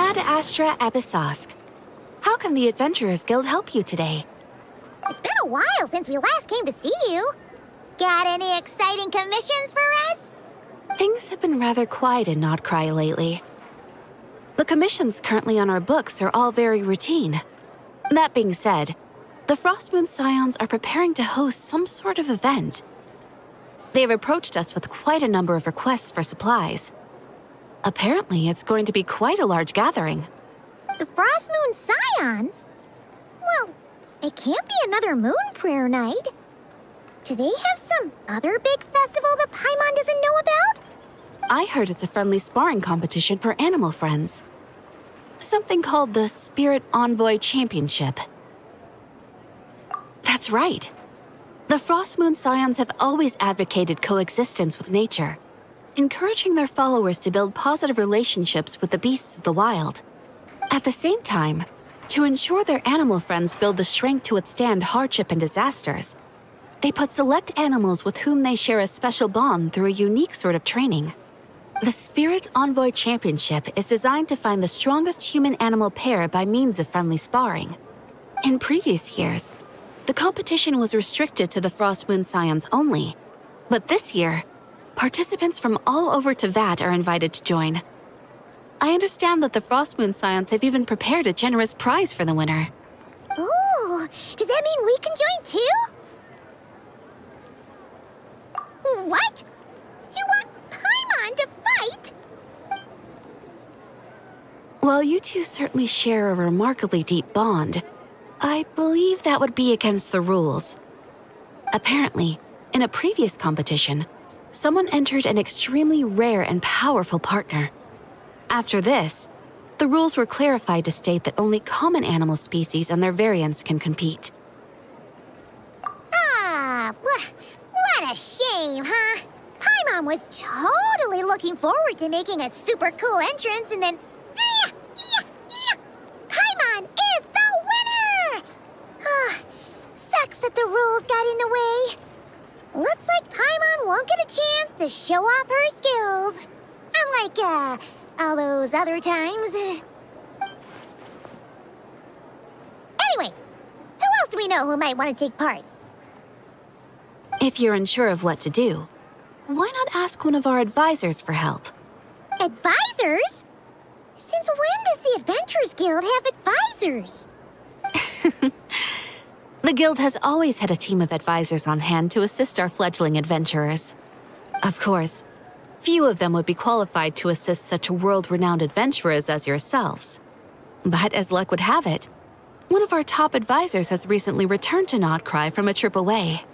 Ad Astra Abyssosk. How can the Adventurers Guild help you today? It's been a while since we last came to see you. Got any exciting commissions for us? Things have been rather quiet in Nodcry lately. The commissions currently on our books are all very routine. That being said, the Frostmoon Scions are preparing to host some sort of event. They have approached us with quite a number of requests for supplies. Apparently, it's going to be quite a large gathering. The Frostmoon Scions? Well, it can't be another Moon Prayer Night. Do they have some other big festival that Paimon doesn't know about? I heard it's a friendly sparring competition for animal friends. Something called the Spirit Envoy Championship. That's right. The Frostmoon Scions have always advocated coexistence with nature, encouraging their followers to build positive relationships with the beasts of the wild. At the same time, to ensure their animal friends build the strength to withstand hardship and disasters, they put select animals with whom they share a special bond through a unique sort of training. The Spirit Envoy Championship is designed to find the strongest human-animal pair by means of friendly sparring. In previous years, the competition was restricted to the Frostmoon Scions only, but this year, participants from all over Teyvat are invited to join. I understand that the Frostmoon Scions have even prepared a generous prize for the winner. Ooh, does that mean we can join too? What? You want Paimon to fight? While you two certainly share a remarkably deep bond, I believe that would be against the rules. Apparently, in a previous competition, someone entered an extremely rare and powerful partner. After this, the rules were clarified to state that only common animal species and their variants can compete. Ah, what a shame, huh? Paimon was totally looking forward to making a super cool entrance and then... Paimon is the winner! Sucks that the rules got in the way. Looks like Paimon won't get a chance to show off her skills. Unlike, all those other times. Anyway, who else do we know who might want to take part? If you're unsure of what to do, why not ask one of our advisors for help? Advisors? Since when does the Adventurers Guild have advisors? The guild has always had a team of advisors on hand to assist our fledgling adventurers. Of course, few of them would be qualified to assist such world-renowned adventurers as yourselves. But as luck would have it, one of our top advisors has recently returned to Nodcry from a trip away.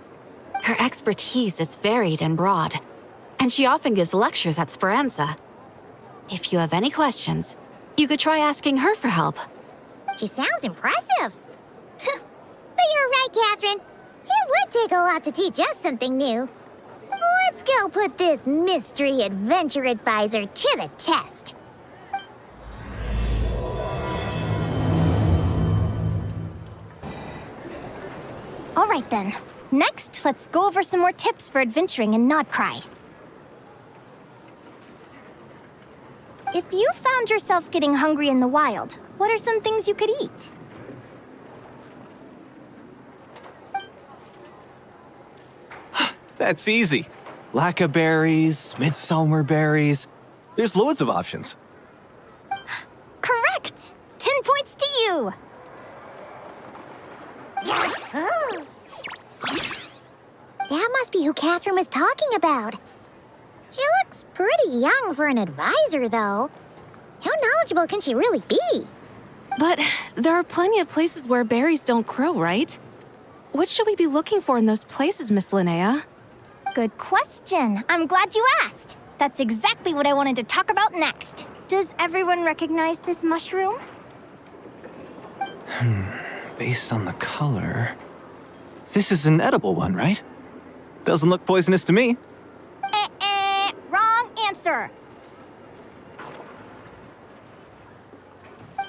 Her expertise is varied and broad, and she often gives lectures at Speranza. If you have any questions, you could try asking her for help. She sounds impressive. But you're right, Catherine. It would take a lot to teach us something new. Let's go put this mystery adventure advisor to the test. All right then. Next, let's go over some more tips for adventuring in Nodcry. If you found yourself getting hungry in the wild, what are some things you could eat? That's easy. Lacca berries, midsummer berries. There's loads of options. Correct! 10 points to you! Oh. That must be who Catherine was talking about. She looks pretty young for an advisor, though. How knowledgeable can she really be? But there are plenty of places where berries don't grow, right? What should we be looking for in those places, Miss Linnea? Good question. I'm glad you asked. That's exactly what I wanted to talk about next. Does everyone recognize this mushroom? Based on the color... This is an edible one, right? Doesn't look poisonous to me. Wrong answer.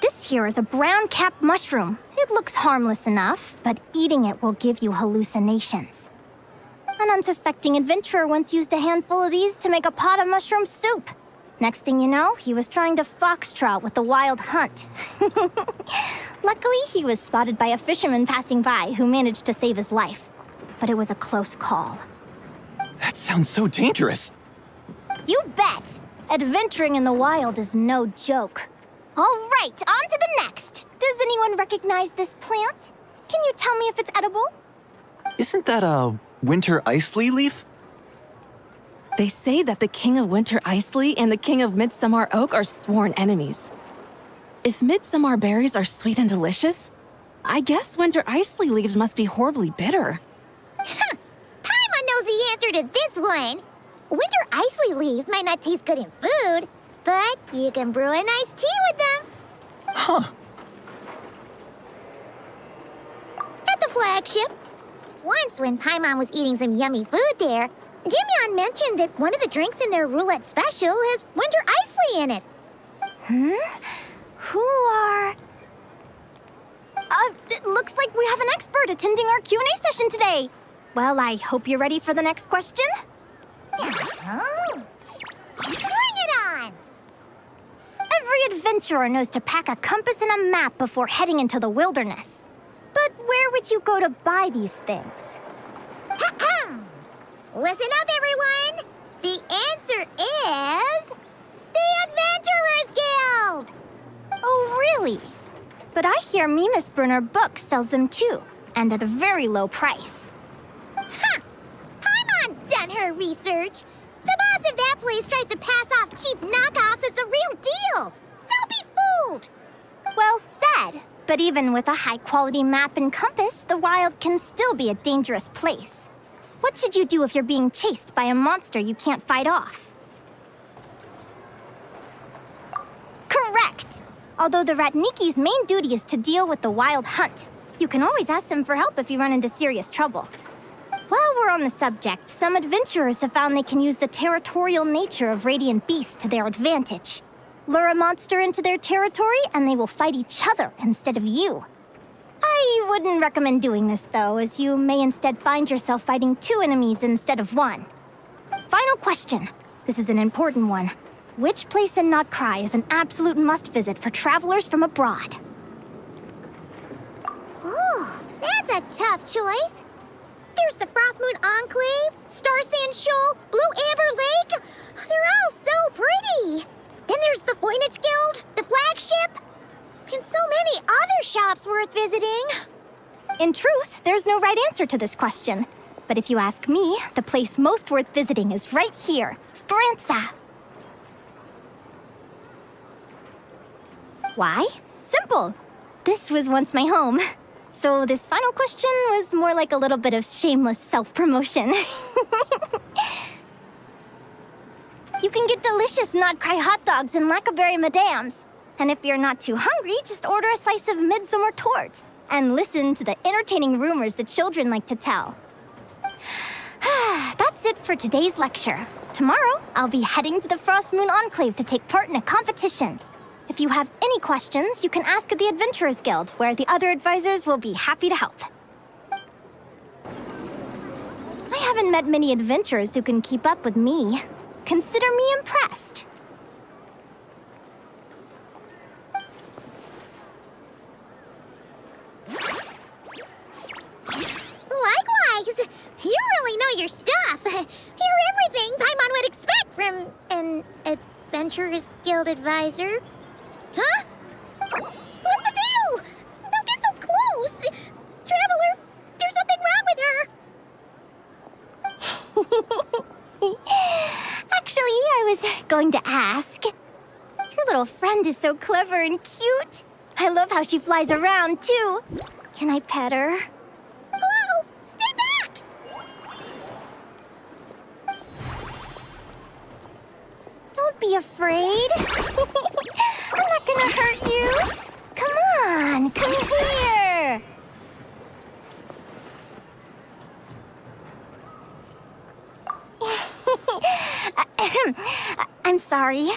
This here is a brown cap mushroom. It looks harmless enough, but eating it will give you hallucinations. An unsuspecting adventurer once used a handful of these to make a pot of mushroom soup. Next thing you know, he was trying to foxtrot with the wild hunt. Luckily, he was spotted by a fisherman passing by who managed to save his life. But it was a close call. That sounds so dangerous. You bet! Adventuring in the wild is no joke. All right, on to the next. Does anyone recognize this plant? Can you tell me if it's edible? Isn't that a winter ice-lea leaf? They say that the King of Winter Iceley and the King of Midsummer Oak are sworn enemies. If midsummer berries are sweet and delicious, I guess Winter Iceley leaves must be horribly bitter. Paimon knows the answer to this one. Winter Iceley leaves might not taste good in food, but you can brew a nice tea with them. Huh. At the flagship. Once when Paimon was eating some yummy food there, Dimyon mentioned that one of the drinks in their roulette special has Winter Iceley in it. Who are... it looks like we have an expert attending our Q&A session today. Well, I hope you're ready for the next question. Oh. Bring it on! Every adventurer knows to pack a compass and a map before heading into the wilderness. But where would you go to buy these things? Listen up, everyone! The answer is... the Adventurers Guild! Oh, really? But I hear Mimas Brunner Books sells them too, and at a very low price. Ha! Paimon's done her research. The boss of that place tries to pass off cheap knockoffs as the real deal. Don't be fooled! Well said. But even with a high-quality map and compass, the wild can still be a dangerous place. What should you do if you're being chased by a monster you can't fight off? Correct! Although the Ratniki's main duty is to deal with the wild hunt, you can always ask them for help if you run into serious trouble. While we're on the subject, some adventurers have found they can use the territorial nature of radiant beasts to their advantage. Lure a monster into their territory, and they will fight each other instead of you. I wouldn't recommend doing this, though, as you may instead find yourself fighting 2 enemies instead of 1. Final question. This is an important one. Which place in Notcry is an absolute must-visit for travelers from abroad? Oh, that's a tough choice. There's the Frostmoon Enclave, Star Sand Shoal, Blue Amber Lake. They're all so pretty. Then there's the Voynich Guild, the flagship, and so many other shops worth visiting. In truth, there's no right answer to this question. But if you ask me, the place most worth visiting is right here, Speranza. Why? Simple. This was once my home. So this final question was more like a little bit of shameless self-promotion. You can get delicious Notcry hot dogs and Lackaberry Madams. And if you're not too hungry, just order a slice of midsummer tort. And listen to the entertaining rumors the children like to tell. That's it for today's lecture. Tomorrow, I'll be heading to the Frostmoon Enclave to take part in a competition. If you have any questions, you can ask at the Adventurers Guild, where the other advisors will be happy to help. I haven't met many adventurers who can keep up with me. Consider me impressed. Likewise! You really know your stuff. You're everything Paimon would expect from an Adventurers Guild advisor. Huh? What's the deal? Don't get so close! Traveler, there's something wrong with her! Actually, I was going to ask. Your little friend is so clever and cute. I love how she flies around, too. Can I pet her? Whoa! Stay back! Don't be afraid. I'm not gonna hurt you. Come on, come here. I'm sorry.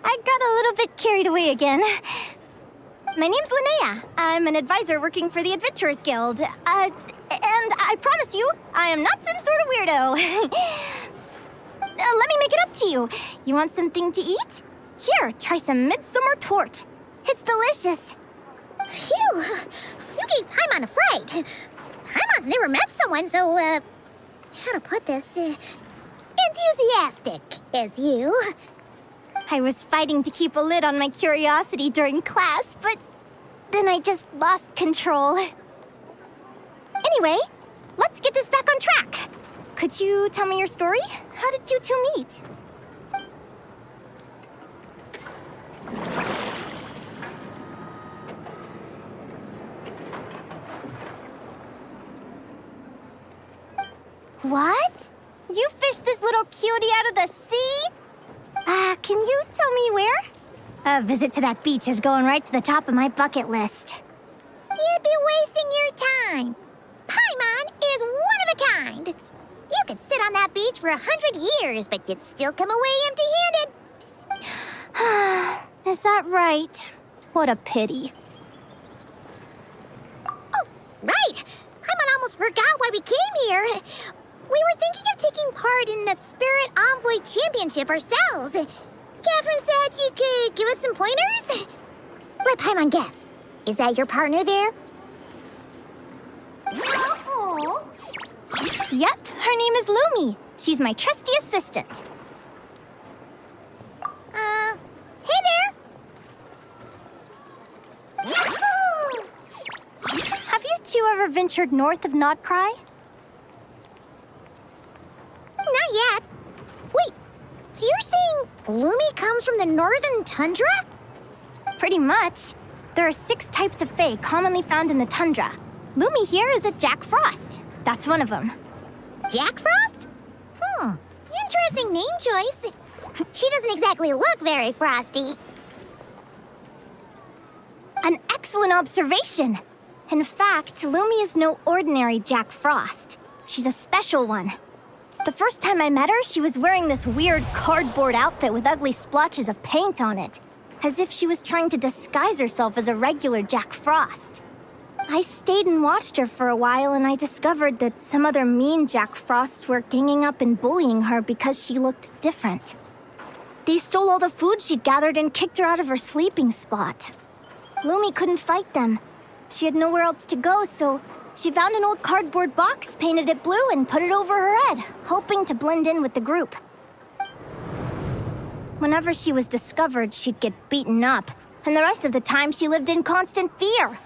I got a little bit carried away again. My name's Linnea. I'm an advisor working for the Adventurers Guild. And I promise you, I am not some sort of weirdo. Let me make it up to you. You want something to eat? Here, try some midsummer tort. It's delicious. Phew! You gave Paimon a fright. Paimon's never met someone so, how to put this, enthusiastic as you. I was fighting to keep a lid on my curiosity during class, but then I just lost control. Anyway, let's get this back on track. Could you tell me your story? How did you two meet? What? You fished this little cutie out of the sea? Can you tell me where? A visit to that beach is going right to the top of my bucket list. You'd be wasting your time. Paimon is one of a kind. You could sit on that beach for 100 years, but you'd still come away empty-handed. Is that right? What a pity. Oh, right. Paimon almost forgot why we came here. We were thinking of taking part in the Spirit Envoy Championship ourselves. Catherine said you could give us some pointers. Let Paimon guess. Is that your partner there? Oh. Yep, her name is Lumi. She's my trusty assistant. Hey there. Yahoo! Have you two ever ventured north of Nodcry? Not yet. Wait, so you're saying Lumi comes from the northern tundra? Pretty much. There are 6 types of fae commonly found in the tundra. Lumi here is a Jack Frost. That's one of them. Jack Frost? Interesting name choice. She doesn't exactly look very frosty. An excellent observation. In fact, Lumi is no ordinary Jack Frost. She's a special one. The first time I met her, she was wearing this weird cardboard outfit with ugly splotches of paint on it, as if she was trying to disguise herself as a regular Jack Frost. I stayed and watched her for a while, and I discovered that some other mean Jack Frosts were ganging up and bullying her because she looked different. They stole all the food she'd gathered and kicked her out of her sleeping spot. Lumi couldn't fight them. She had nowhere else to go, so she found an old cardboard box, painted it blue, and put it over her head, hoping to blend in with the group. Whenever she was discovered, she'd get beaten up, and the rest of the time she lived in constant fear.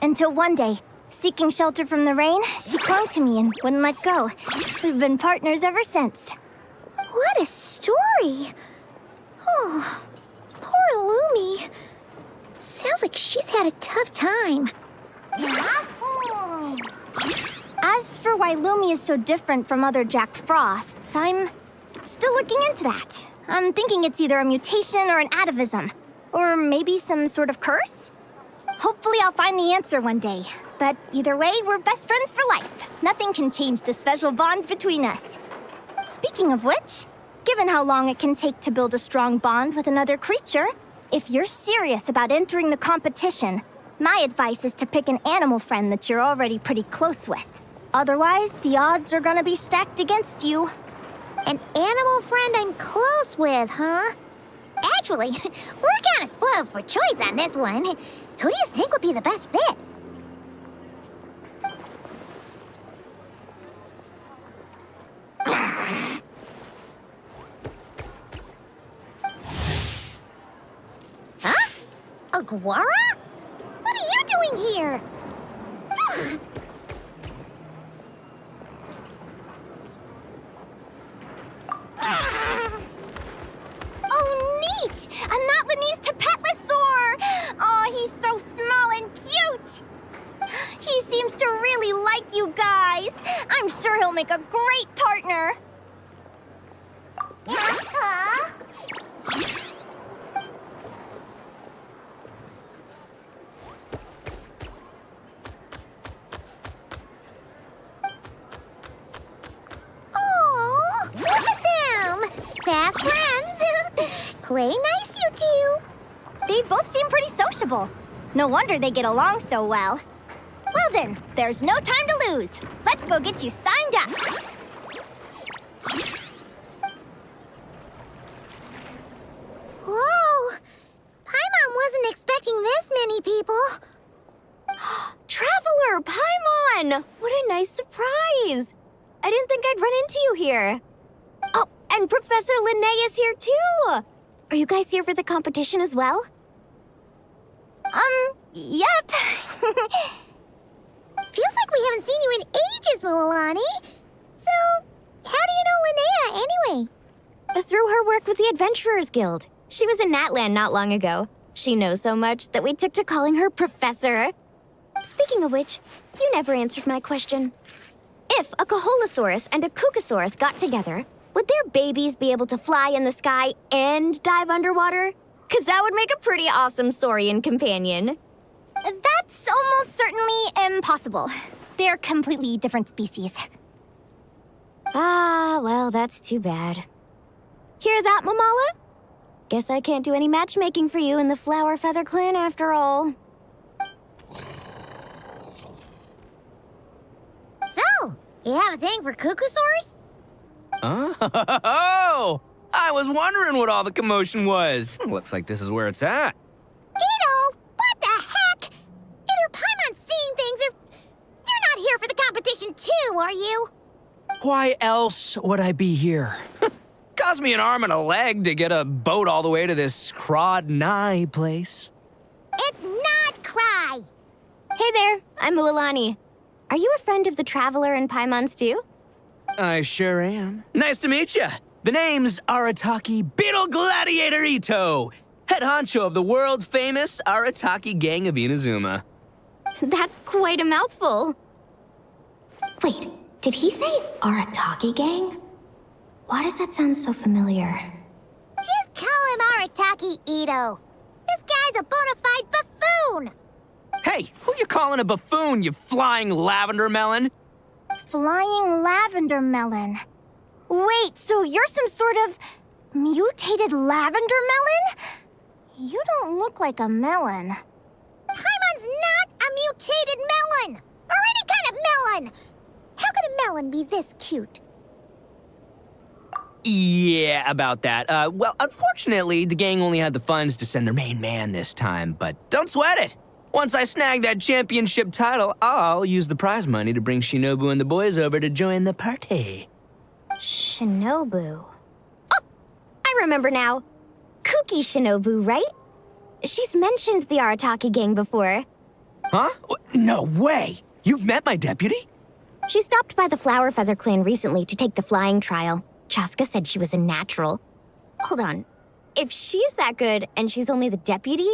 Until one day, seeking shelter from the rain, she clung to me and wouldn't let go. We've been partners ever since. What a story. Oh, poor Lumi. Sounds like she's had a tough time. As for why Lumi is so different from other Jack Frosts, I'm still looking into that. I'm thinking it's either a mutation or an atavism. Or maybe some sort of curse? Hopefully I'll find the answer one day. But either way, we're best friends for life. Nothing can change the special bond between us. Speaking of which, given how long it can take to build a strong bond with another creature, if you're serious about entering the competition, my advice is to pick an animal friend that you're already pretty close with. Otherwise, the odds are gonna be stacked against you. An animal friend I'm close with, huh? Actually, we're kind of spoiled for choice on this one. Who do you think would be the best fit? Huh? Aguara? What are you doing here? Oh, neat! A Notlanese Tapetlosaur! Oh, he's so small and cute! He seems to really like you guys. I'm sure he'll make a great partner. Huh? Oh, look at them! Fast friends! Play nice, you two! They both seem pretty sociable. No wonder they get along so well. Well then, there's no time to lose. Let's go get you signed up. days! I didn't think I'd run into you here. Oh, and Professor Linnea is here too! Are you guys here for the competition as well? Yep. Feels like we haven't seen you in ages, Moalani. So, how do you know Linnea anyway? Through her work with the Adventurers Guild. She was in Natland not long ago. She knows so much that we took to calling her Professor. Speaking of which, you never answered my question. If a Kaholosaurus and a Kukasaurus got together, would their babies be able to fly in the sky and dive underwater? 'Cause that would make a pretty awesome saurian companion. That's almost certainly impossible. They're completely different species. Ah, well, that's too bad. Hear that, Mamala? Guess I can't do any matchmaking for you in the Flower Feather Clan after all. So, you have a thing for Kukusaurs? Oh! I was wondering what all the commotion was. Looks like this is where it's at. Ito, what the heck? Either Paimon's seeing things or you're not here for the competition too, are you? Why else would I be here? Cost me an arm and a leg to get a boat all the way to this Crawd-Nye place. It's not Cry. Hey there, I'm Mualani. Are you a friend of the Traveler and Paimon's too? I sure am. Nice to meet you. The name's Arataki Beetle Gladiator Ito, head honcho of the world-famous Arataki Gang of Inazuma. That's quite a mouthful. Wait, did he say Arataki Gang? Why does that sound so familiar? Just call him Arataki Ito. This guy's a bona fide buffoon! Hey, who you calling a buffoon, you flying lavender melon? Flying lavender melon. Wait, so you're some sort of mutated lavender melon? You don't look like a melon. Paimon's not a mutated melon! Or any kind of melon! How could a melon be this cute? Yeah, about that. Well, unfortunately, the gang only had the funds to send their main man this time, but don't sweat it. Once I snag that championship title, I'll use the prize money to bring Shinobu and the boys over to join the party. Shinobu. Oh! I remember now. Kuki Shinobu, right? She's mentioned the Arataki gang before. Huh? No way! You've met my deputy? She stopped by the Flower Feather Clan recently to take the flying trial. Chaska said she was a natural. Hold on. If she's that good and she's only the deputy,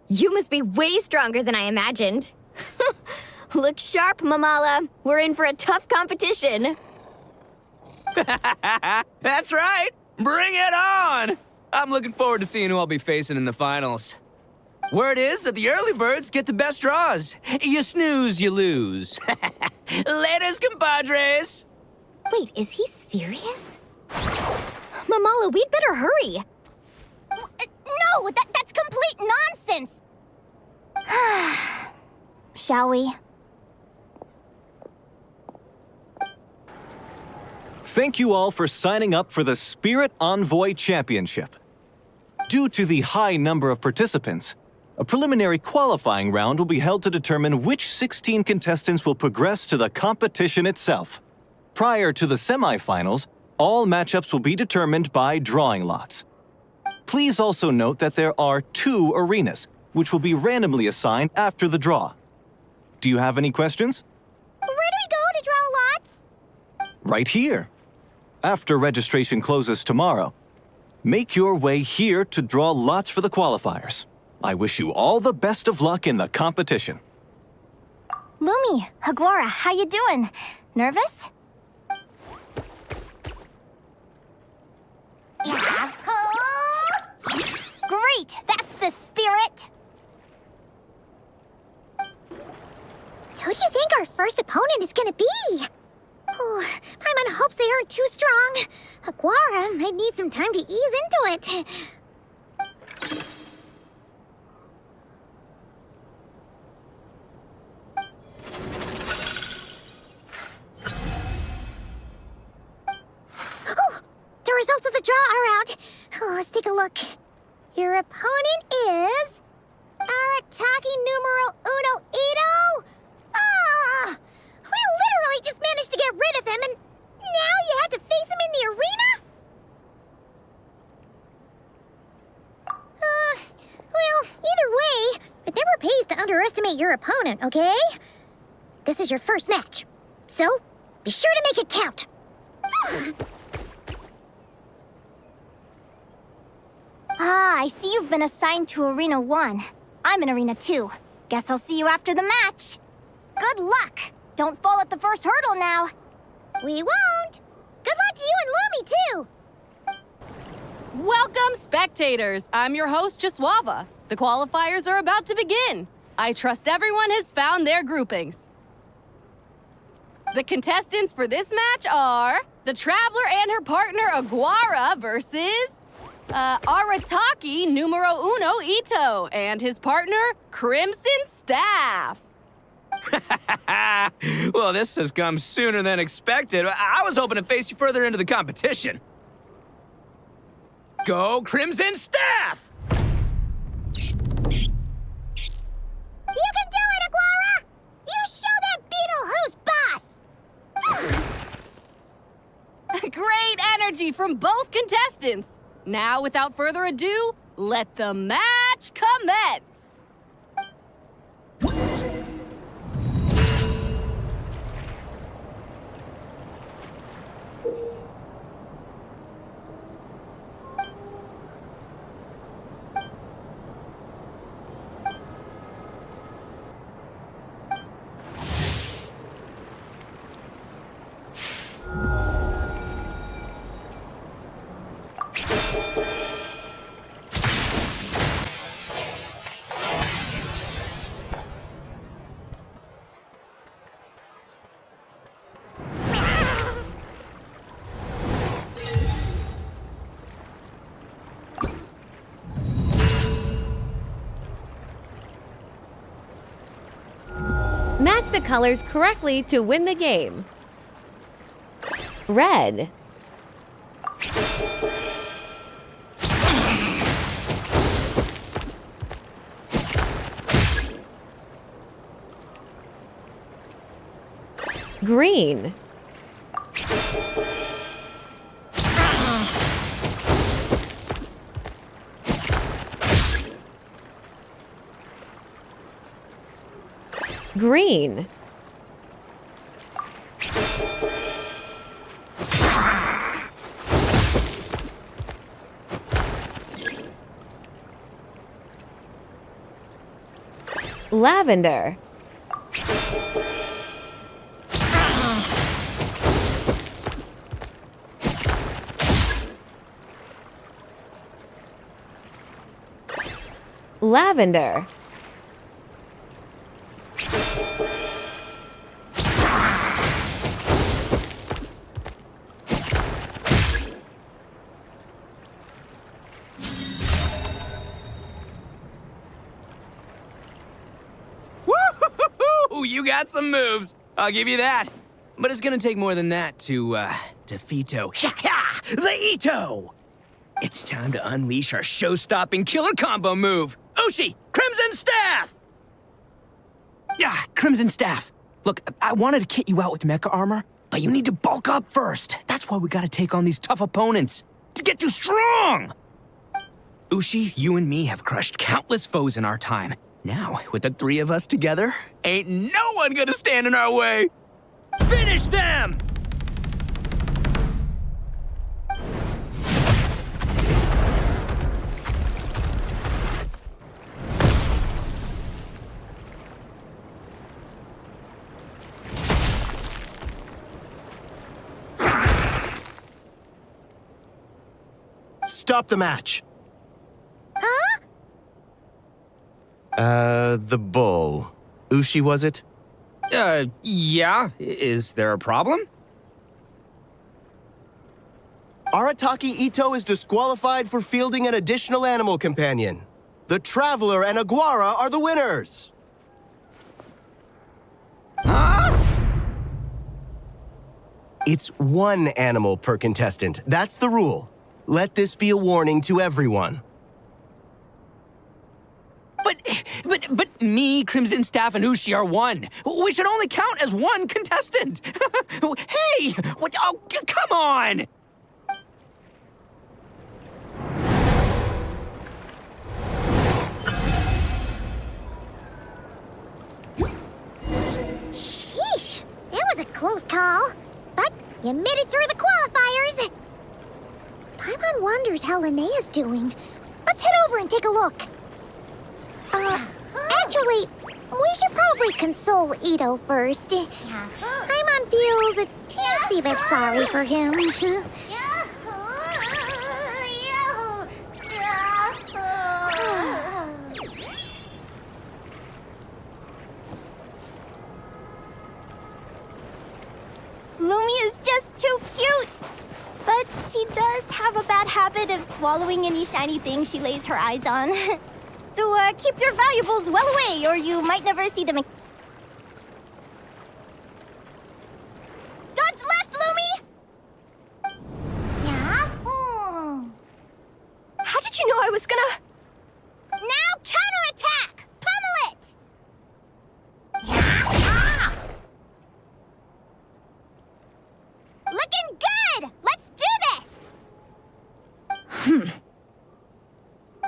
you must be way stronger than I imagined. Look sharp, Mamala. We're in for a tough competition. That's right! Bring it on! I'm looking forward to seeing who I'll be facing in the finals. Word is that the early birds get the best draws. You snooze, you lose. Laters, compadres! Wait, is he serious? Mamala, we'd better hurry. No, that's complete nonsense! Shall we? Thank you all for signing up for the Spirit Envoy Championship. Due to the high number of participants, a preliminary qualifying round will be held to determine which 16 contestants will progress to the competition itself. Prior to the semifinals, all matchups will be determined by drawing lots. Please also note that there are 2 arenas, which will be randomly assigned after the draw. Do you have any questions? Where do we go to draw lots? Right here. After registration closes tomorrow, make your way here to draw lots for the qualifiers. I wish you all the best of luck in the competition. Lumi, Haguara, how you doing? Nervous? Great, that's the spirit! Who do you think our first opponent is gonna be? Oh, Paimon hopes they aren't too strong. Aguara might need some time to ease into it. Oh, the results of the draw are out. Oh, let's take a look. Your opponent is Arataki numero uno Ito? Ah! We literally just managed to get rid of him, and now you have to face him in the arena? Well, either way, it never pays to underestimate your opponent, okay? This is your first match, so be sure to make it count. I see you've been assigned to Arena 1. I'm in Arena 2. Guess I'll see you after the match. Good luck! Don't fall at the first hurdle now. We won't. Good luck to you and Lumi, too. Welcome, spectators! I'm your host, Jaswava. The qualifiers are about to begin. I trust everyone has found their groupings. The contestants for this match are the Traveler and her partner, Aguara, versus Arataki numero uno Ito and his partner, Crimson Staff. Well, this has come sooner than expected. I was hoping to face you further into the competition. Go, Crimson Staff! You can do it, Aguara! You show that beetle who's boss! Great energy from both contestants. Now, without further ado, let the match commence. Match the colors correctly to win the game. Red. Green. Green. Lavender. Lavender. Woo-hoo-hoo-hoo! You got some moves. I'll give you that. But it's gonna take more than that to, defeat the Ito! It's time to unleash our show-stopping killer combo move. Ushi, Crimson Staff! Yeah, Crimson Staff. Look, I wanted to kit you out with mecha armor, but you need to bulk up first. That's why we gotta take on these tough opponents. To get you strong! Ushi, you and me have crushed countless foes in our time. Now, with the three of us together, ain't no one gonna stand in our way! Finish them! Stop the match. Huh? The bull. Ushi, was it? Yeah. Is there a problem? Arataki Ito is disqualified for fielding an additional animal companion. The Traveler and Aguara are the winners. Huh? It's one animal per contestant. That's the rule. Let this be a warning to everyone. But Me, Crimson Staff, and Ushi are one. We should only count as one contestant. Hey! What? Oh, come on! Sheesh, that was a close call. But you made it through the qualifiers. Paimon wonders how Linnea's doing. Let's head over and take a look. Actually, we should probably console Ito first. Paimon feels a teensy bit sorry for him. Lumi is just too cute! But she does have a bad habit of swallowing any shiny thing she lays her eyes on. So keep your valuables well away, or you might never see them again. Dodge left, Lumi! Yeah? How did you know I was gonna... Now counterattack! Pummel it! Looking good! Let's do this!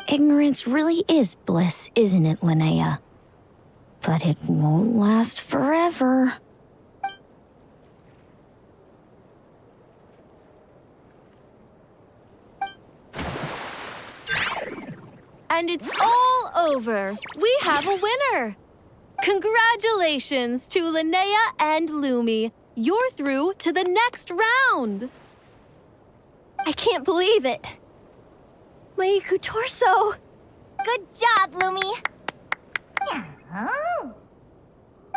Ignorance really is bliss, isn't it, Linnea? But it won't last forever. And it's all over. We have a winner. Congratulations to Linnea and Lumi. You're through to the next round. I can't believe it. My Iku torso. Good job, Lumi.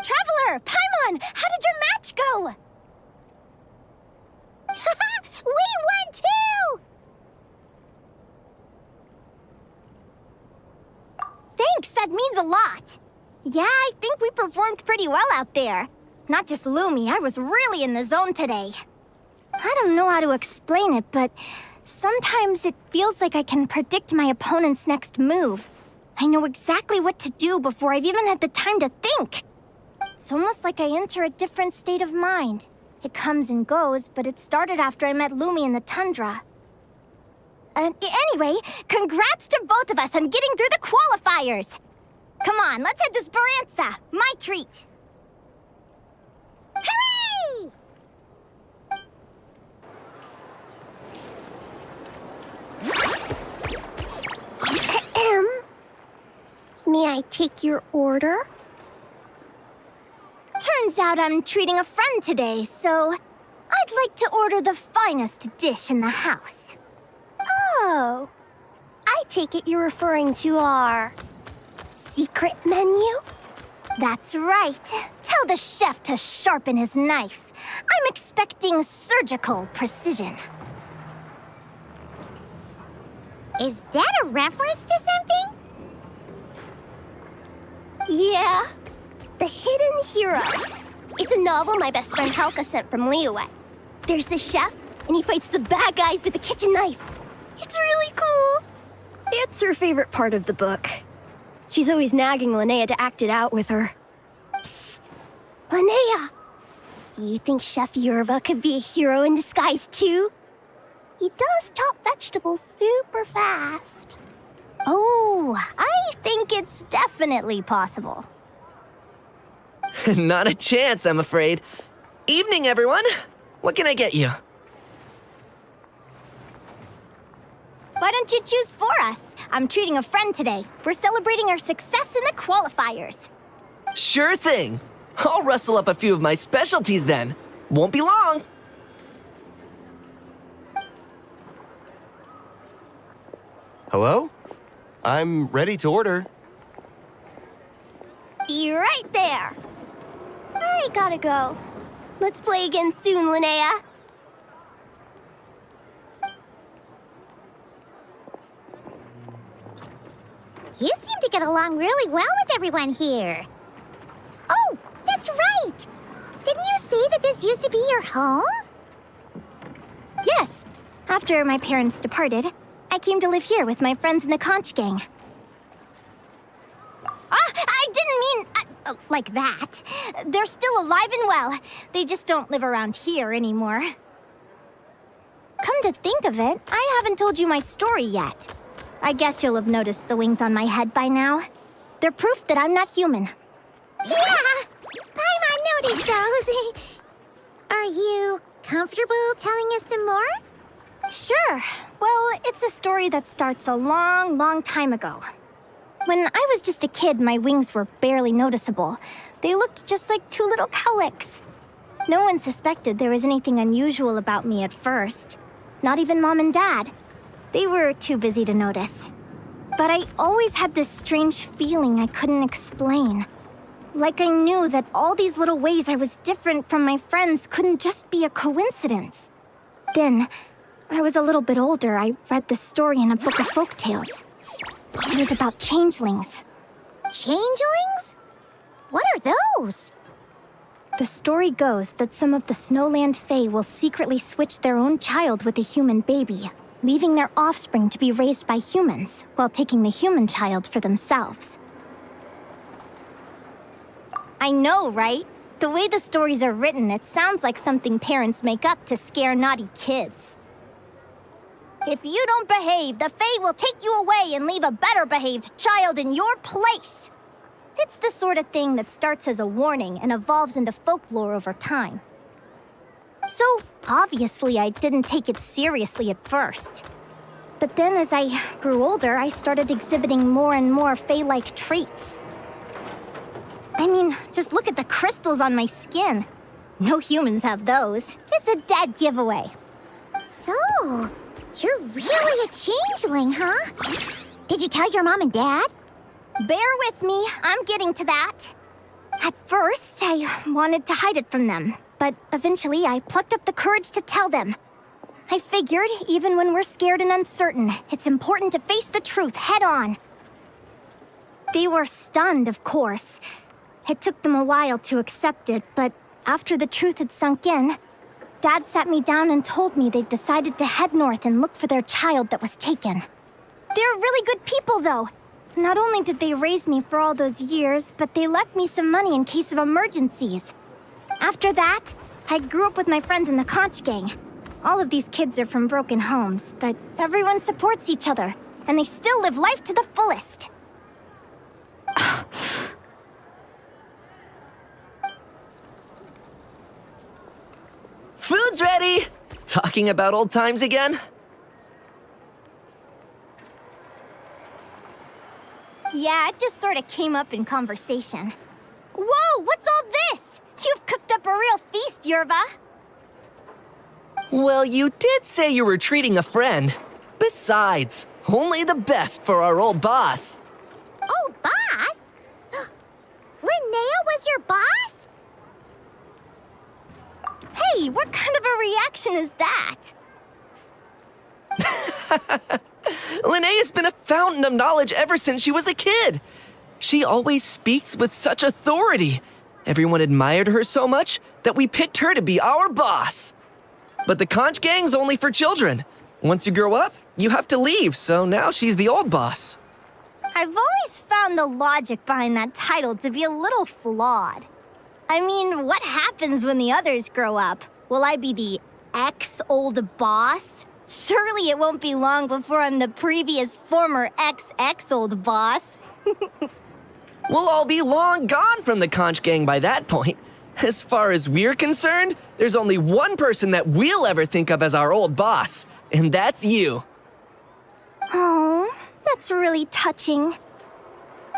Traveler, Paimon, how did your match go? We won too! Thanks, that means a lot. Yeah, I think we performed pretty well out there. Not just Lumi, I was really in the zone today. I don't know how to explain it, but sometimes it feels like I can predict my opponent's next move. I know exactly what to do before I've even had the time to think. It's almost like I enter a different state of mind. It comes and goes, but it started after I met Lumi in the tundra. Anyway, congrats to both of us on getting through the qualifiers! Come on, let's head to Speranza, my treat! Hooray! May I take your order? Turns out I'm treating a friend today, so I'd like to order the finest dish in the house. Oh, I take it you're referring to our secret menu? That's right. Tell the chef to sharpen his knife. I'm expecting surgical precision. Is that a reference to something? Yeah. The Hidden Hero. It's a novel my best friend Halka sent from Liyue. There's the chef, and he fights the bad guys with a kitchen knife. It's really cool. It's her favorite part of the book. She's always nagging Linnea to act it out with her. Psst. Linnea, do you think Chef Yerva could be a hero in disguise too? He does chop vegetables super fast. Oh, I think it's definitely possible. Not a chance, I'm afraid. Evening, everyone. What can I get you? Why don't you choose for us? I'm treating a friend today. We're celebrating our success in the qualifiers. Sure thing. I'll rustle up a few of my specialties then. Won't be long. Hello? I'm ready to order. Be right there. I gotta go. Let's play again soon, Linnea. You seem to get along really well with everyone here. Oh, that's right! Didn't you say that this used to be your home? Yes. After my parents departed, I came to live here with my friends in the conch gang. Ah, I didn't mean like that. They're still alive and well. They just don't live around here anymore. Come to think of it, I haven't told you my story yet. I guess you'll have noticed the wings on my head by now. They're proof that I'm not human. Yeah! Paimon noticed those. Are you comfortable telling us some more? Sure. Well, it's a story that starts a long, long time ago. When I was just a kid, my wings were barely noticeable. They looked just like two little cowlicks. No one suspected there was anything unusual about me at first. Not even Mom and Dad. They were too busy to notice. But I always had this strange feeling I couldn't explain. Like I knew that all these little ways I was different from my friends couldn't just be a coincidence. Then, I was a little bit older, I read this story in a book of folktales. It was about changelings. Changelings? What are those? The story goes that some of the Snowland Fae will secretly switch their own child with a human baby, leaving their offspring to be raised by humans, while taking the human child for themselves. I know, right? The way the stories are written, it sounds like something parents make up to scare naughty kids. If you don't behave, the Fae will take you away and leave a better-behaved child in your place. It's the sort of thing that starts as a warning and evolves into folklore over time. So, obviously, I didn't take it seriously at first. But then as I grew older, I started exhibiting more and more Fae-like traits. I mean, just look at the crystals on my skin. No humans have those. It's a dead giveaway. So, you're really a changeling, huh? Did you tell your mom and dad? Bear with me, I'm getting to that. At first, I wanted to hide it from them, but eventually I plucked up the courage to tell them. I figured, even when we're scared and uncertain, it's important to face the truth head on. They were stunned, of course. It took them a while to accept it, but after the truth had sunk in, Dad sat me down and told me they'd decided to head north and look for their child that was taken. They're really good people, though. Not only did they raise me for all those years, but they left me some money in case of emergencies. After that, I grew up with my friends in the conch gang. All of these kids are from broken homes, but everyone supports each other, and they still live life to the fullest. Food's ready! Talking about old times again? Yeah, it just sort of came up in conversation. Whoa, what's all this? You've cooked up a real feast, Yerva. Well, you did say you were treating a friend. Besides, only the best for our old boss. Old boss? Linnea was your boss? Hey, what kind of a reaction is that? Linnea's been a fountain of knowledge ever since she was a kid. She always speaks with such authority. Everyone admired her so much that we picked her to be our boss. But the conch gang's only for children. Once you grow up, you have to leave, so now she's the old boss. I've always found the logic behind that title to be a little flawed. I mean, what happens when the others grow up? Will I be the ex-old boss? Surely it won't be long before I'm the previous former ex-old boss. We'll all be long gone from the conch gang by that point. As far as we're concerned, there's only one person that we'll ever think of as our old boss, and that's you. Oh, that's really touching.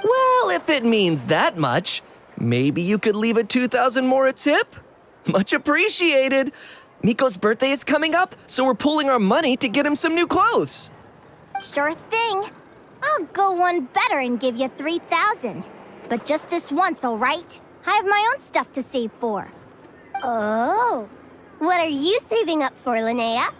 Well, if it means that much, maybe you could leave a 2,000 more a tip? Much appreciated. Miko's birthday is coming up, so we're pooling our money to get him some new clothes. Sure thing. I'll go one better and give you 3,000. But just this once, all right? I have my own stuff to save for. Oh. What are you saving up for, Linnea?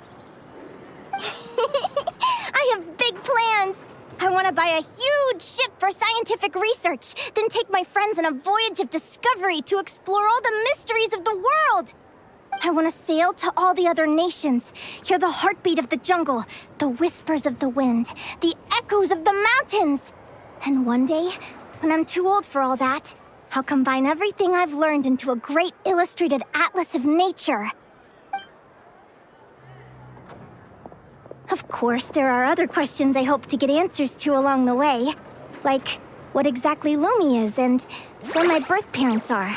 I have big plans. I want to buy a huge ship for scientific research, then take my friends on a voyage of discovery to explore all the mysteries of the world. I want to sail to all the other nations, hear the heartbeat of the jungle, the whispers of the wind, the echoes of the mountains. And one day, When I'm too old for all that, I'll combine everything I've learned into a great illustrated atlas of nature. Of course, there are other questions I hope to get answers to along the way. Like, what exactly Lumi is and where my birth parents are.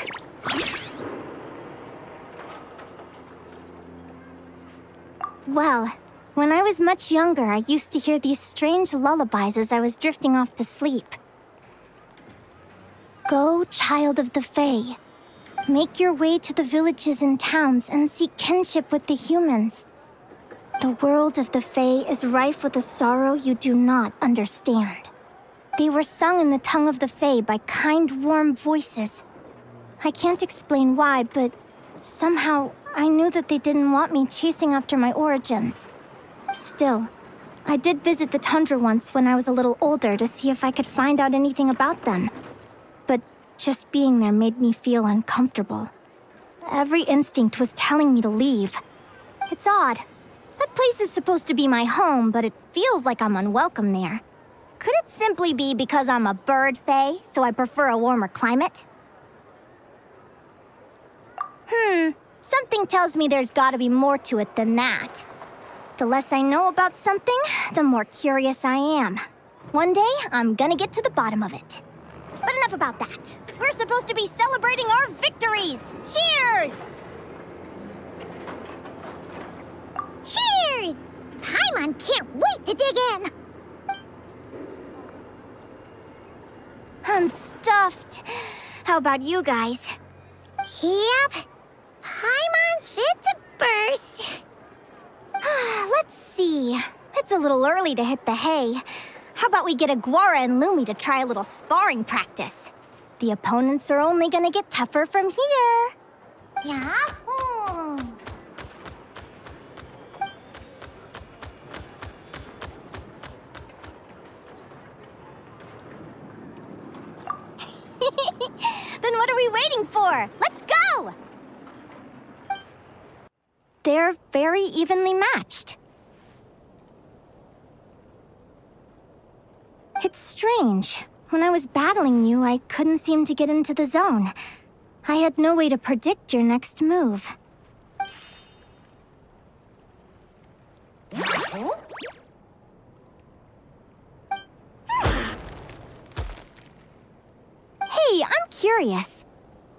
Well, when I was much younger, I used to hear these strange lullabies as I was drifting off to sleep. Go, child of the Fae. Make your way to the villages and towns and seek kinship with the humans. The world of the Fae is rife with a sorrow you do not understand. They were sung in the tongue of the Fae by kind, warm voices. I can't explain why, but somehow I knew that they didn't want me chasing after my origins. Still, I did visit the tundra once when I was a little older to see if I could find out anything about them. But just being there made me feel uncomfortable. Every instinct was telling me to leave. It's odd. That place is supposed to be my home, but it feels like I'm unwelcome there. Could it simply be because I'm a bird fae, so I prefer a warmer climate? Something tells me there's gotta be more to it than that. The less I know about something, the more curious I am. One day, I'm gonna get to the bottom of it. But enough about that. We're supposed to be celebrating our victories! Cheers! Cheers! Paimon can't wait to dig in! I'm stuffed. How about you guys? Yep. Paimon's fit to burst. Let's see. It's a little early to hit the hay. How about we get Aguara and Lumi to try a little sparring practice? The opponents are only gonna get tougher from here. Yahoo! Then what are we waiting for? Let's go! They're very evenly matched. It's strange. When I was battling you, I couldn't seem to get into the zone. I had no way to predict your next move. Hey, I'm curious.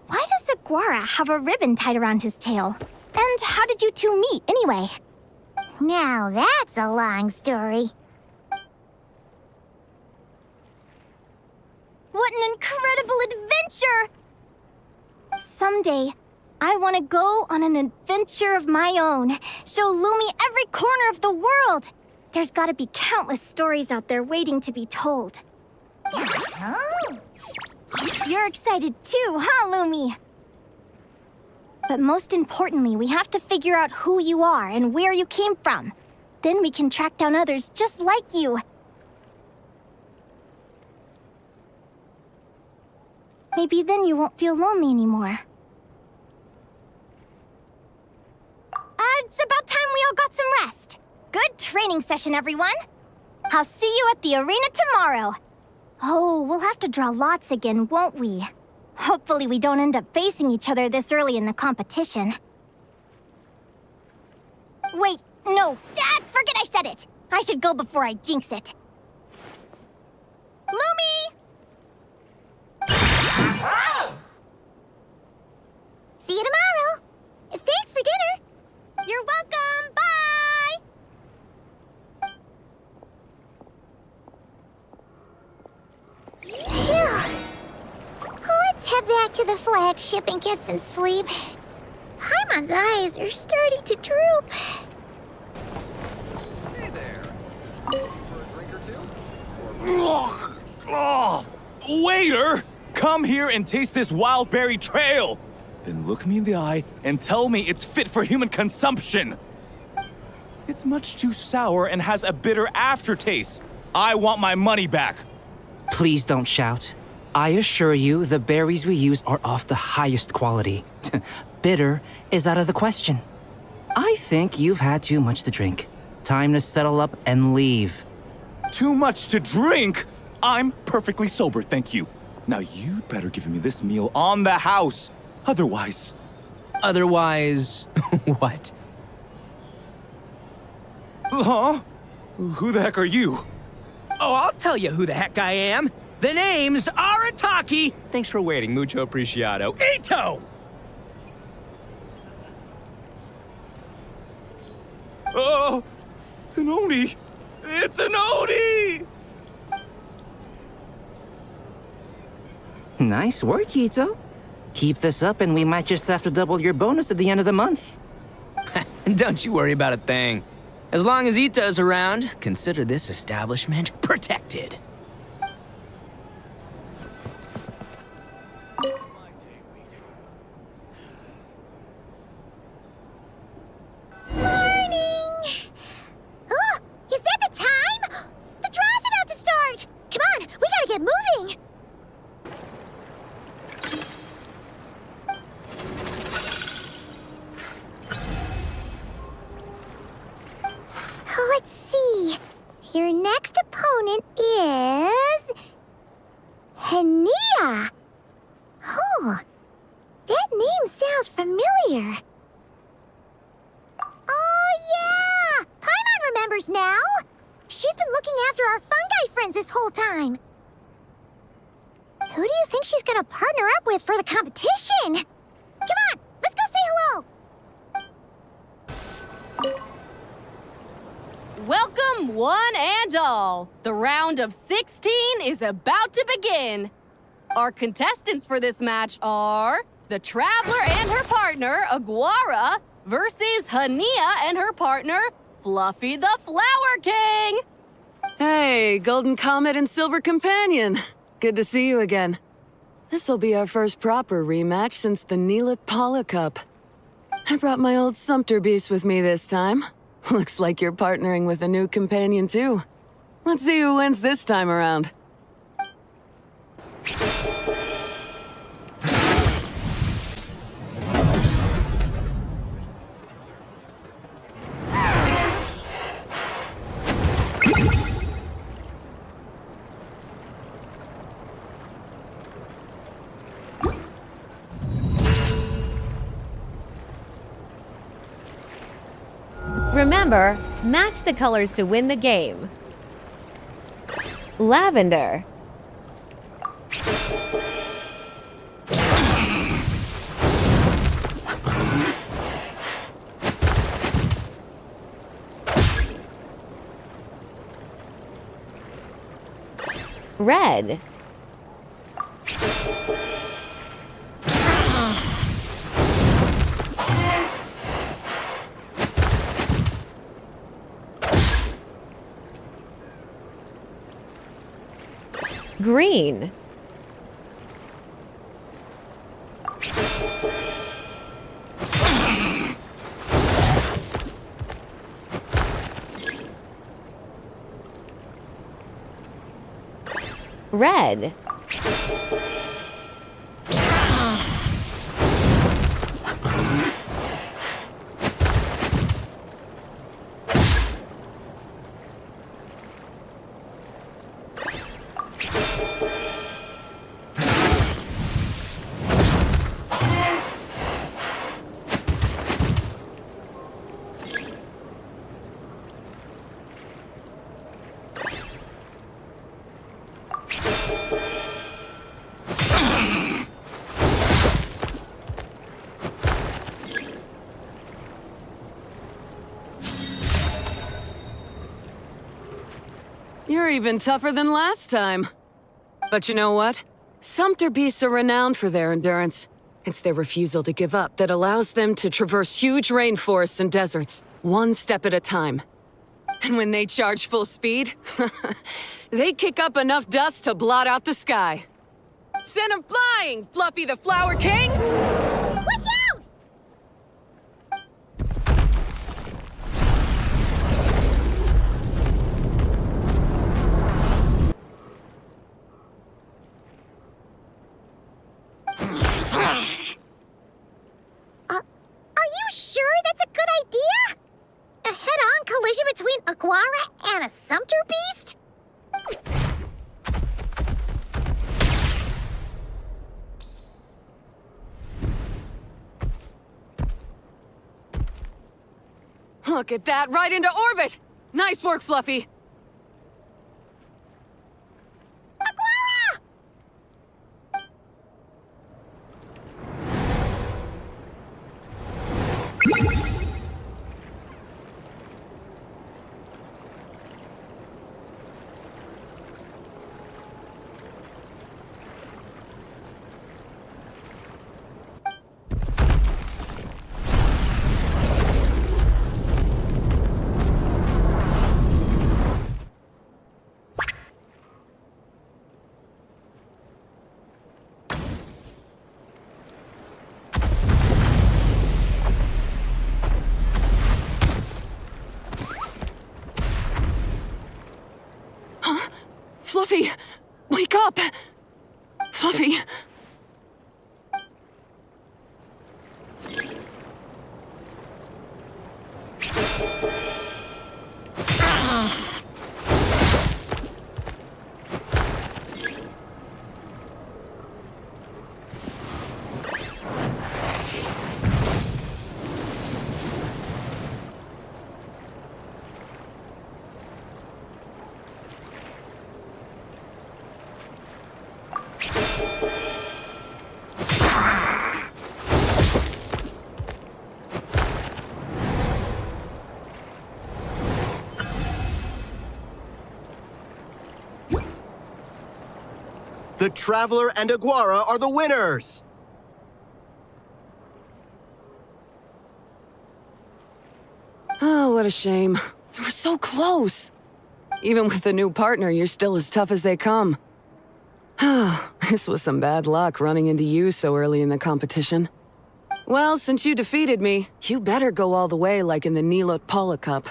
Why does Aguara have a ribbon tied around his tail? And how did you two meet, anyway? Now that's a long story. What an incredible adventure! Someday, I want to go on an adventure of my own. Show Lumi every corner of the world. There's got to be countless stories out there waiting to be told. You're excited too, huh, Lumi? But most importantly, we have to figure out who you are and where you came from. Then we can track down others just like you. Maybe then you won't feel lonely anymore. It's about time we all got some rest. Good training session, everyone. I'll see you at the arena tomorrow. Oh, we'll have to draw lots again, won't we? Hopefully we don't end up facing each other this early in the competition. Wait, no. Forget I said it. I should go before I jinx it. Lumi! See you tomorrow. Thanks for dinner. You're welcome. Bye! Phew. Let's head back to the flagship and get some sleep. Paimon's eyes are starting to droop. Hey there. For a drink or two? Waiter! Come here and taste this wild berry trail! Then look me in the eye and tell me it's fit for human consumption! It's much too sour and has a bitter aftertaste. I want my money back. Please don't shout. I assure you, the berries we use are of the highest quality. Bitter is out of the question. I think you've had too much to drink. Time to settle up and leave. Too much to drink? I'm perfectly sober, thank you. Now you'd better give me this meal on the house. Otherwise... Otherwise, what? Huh? Who the heck are you? Oh, I'll tell you who the heck I am. The name's Arataki. Thanks for waiting, mucho apreciado. Ito! Oh, an Oni! It's an Oni! Nice work, Ito. Keep this up and we might just have to double your bonus at the end of the month. Don't you worry about a thing. As long as Ito's around, consider this establishment protected. Morning! Oh, is that the time? The draw's about to start! Come on, we gotta get moving! Let's see. Your next opponent is... Linnea! Oh, that name sounds familiar. Oh, yeah! Paimon remembers now! She's been looking after our fungi friends this whole time. Who do you think she's gonna partner up with for the competition? Come on, let's go say hello! Welcome, one and all. The round of 16 is about to begin. Our contestants for this match are the Traveler and her partner, Aguara, versus Linnea and her partner, Fluffy the Flower King. Hey, Golden Comet and Silver Companion. Good to see you again. This'll be our first proper rematch since the Neelit Paula Cup. I brought my old Sumpter Beast with me this time. Looks like you're partnering with a new companion, too. Let's see who wins this time around. Remember, match the colors to win the game. Lavender. Red. Green. Red. You're even tougher than last time. But you know what? Sumpter beasts are renowned for their endurance. It's their refusal to give up that allows them to traverse huge rainforests and deserts, one step at a time. And when they charge full speed, they kick up enough dust to blot out the sky. Send 'em flying, Fluffy the Flower King! Watch out! Are you sure that's a good idea? A head-on collision between Aguara and a Sumpter Beast? Look at that, right into orbit! Nice work, Fluffy! Fluffy! Wake up! Fluffy! The Traveler and Aguara are the winners! Oh, what a shame. You were so close. Even with the new partner, you're still as tough as they come. This was some bad luck running into you so early in the competition. Well, since you defeated me, you better go all the way like in the Nilot Paula Cup.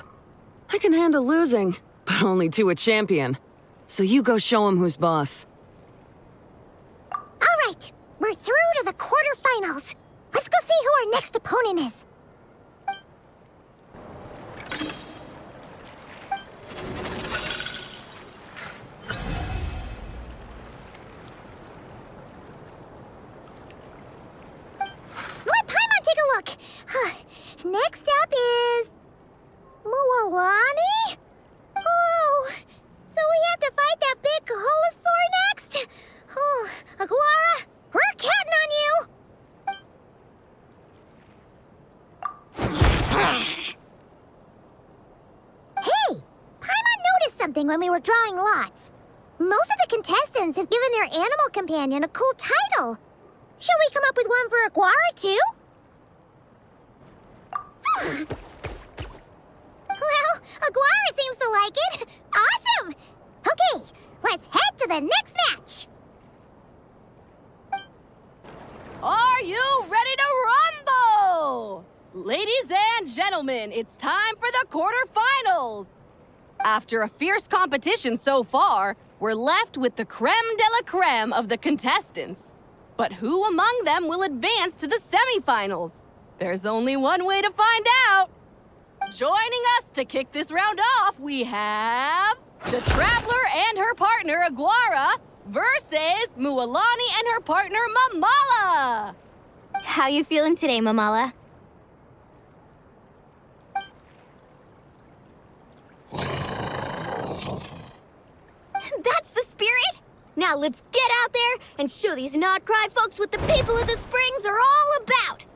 I can handle losing, but only to a champion. So you go show him who's boss. All right, we're through to the quarterfinals. Let's go see who our next opponent is. Let Paimon take a look. Next up is... Mualani? Oh, so we have to fight that big Holosaur next? Oh, Aguara, we're counting on you! Hey, Paimon noticed something when we were drawing lots. Most of the contestants have given their animal companion a cool title. Shall we come up with one for Aguara, too? Well, Aguara seems to like it. Awesome! Okay, let's head to the next match. Are you ready to rumble? Ladies and gentlemen, it's time for the quarterfinals. After a fierce competition so far, we're left with the creme de la creme of the contestants. But who among them will advance to the semifinals? There's only one way to find out. Joining us to kick this round off, we have the Traveler and her partner, Aguara, versus Mualani and her partner, Mamala. How you feeling today, Mamala? That's the spirit! Now let's get out there and show these Nodcry folks what the people of the Springs are all about!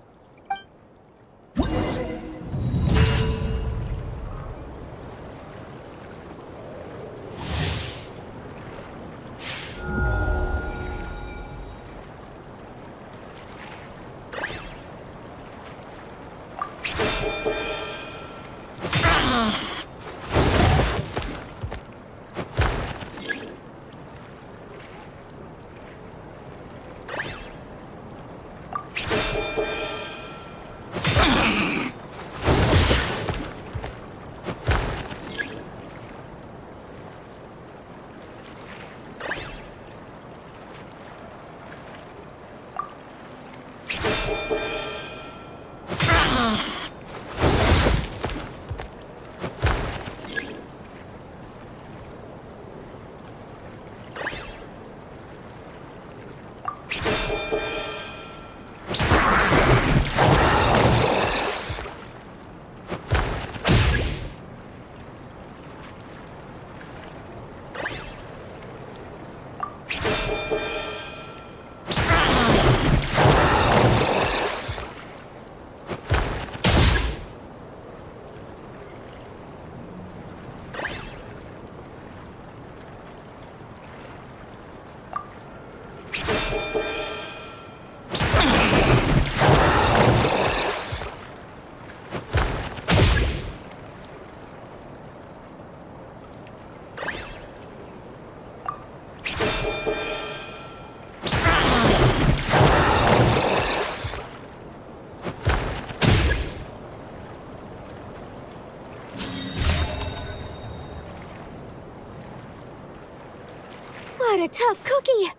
Tough cookie.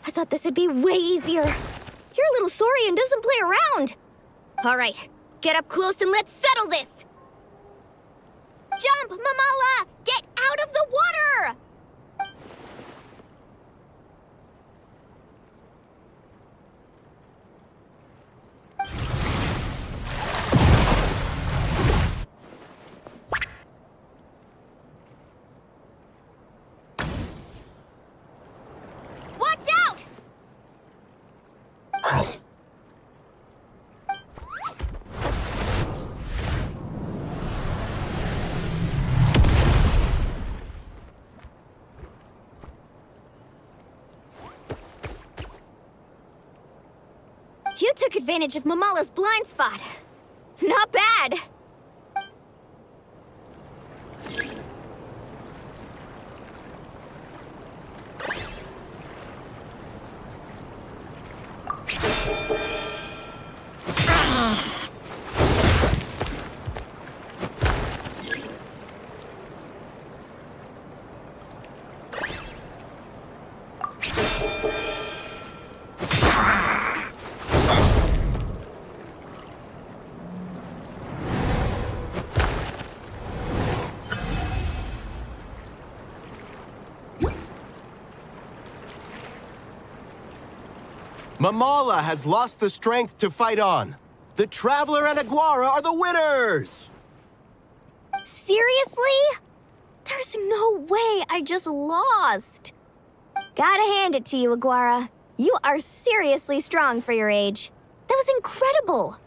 I thought this would be way easier. Your little Saurian doesn't play around. All right, get up close and let's settle this. Jump, Mamala! Get out of the water! Watch out! You took advantage of Mamala's blind spot. Not bad. Mamala has lost the strength to fight on. The Traveler and Aguara are the winners! Seriously? There's no way I just lost. Gotta hand it to you, Aguara. You are seriously strong for your age. That was incredible.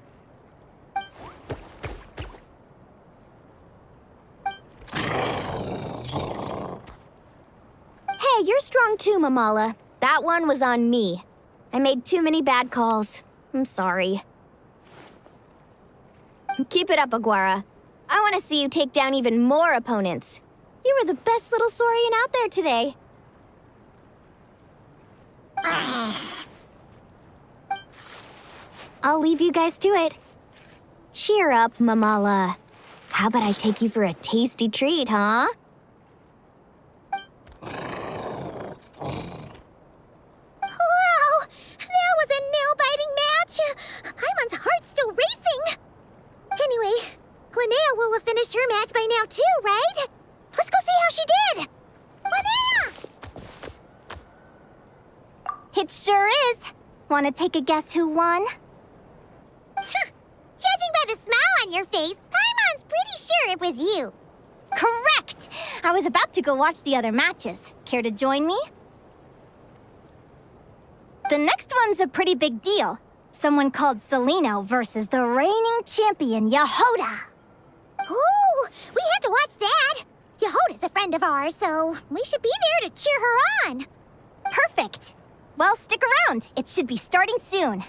Hey, you're strong too, Mamala. That one was on me. I made too many bad calls. I'm sorry. Keep it up, Aguara. I want to see you take down even more opponents. You were the best little Saurian out there today. I'll leave you guys to it. Cheer up, Mamala. How about I take you for a tasty treat, huh? Wow! That was a nail-biting match! Paimon's heart's still racing! Anyway, Linnea will have finished her match by now too, right? Let's go see how she did! Linnea! It sure is. Want to take a guess who won? Judging by the smile on your face, Paimon's pretty sure it was you. Correct! I was about to go watch the other matches. Care to join me? The next one's a pretty big deal. Someone called Celino versus the reigning champion, Yehoda. Ooh, we had to watch that. Yehoda's a friend of ours, so we should be there to cheer her on. Perfect. Well, stick around. It should be starting soon.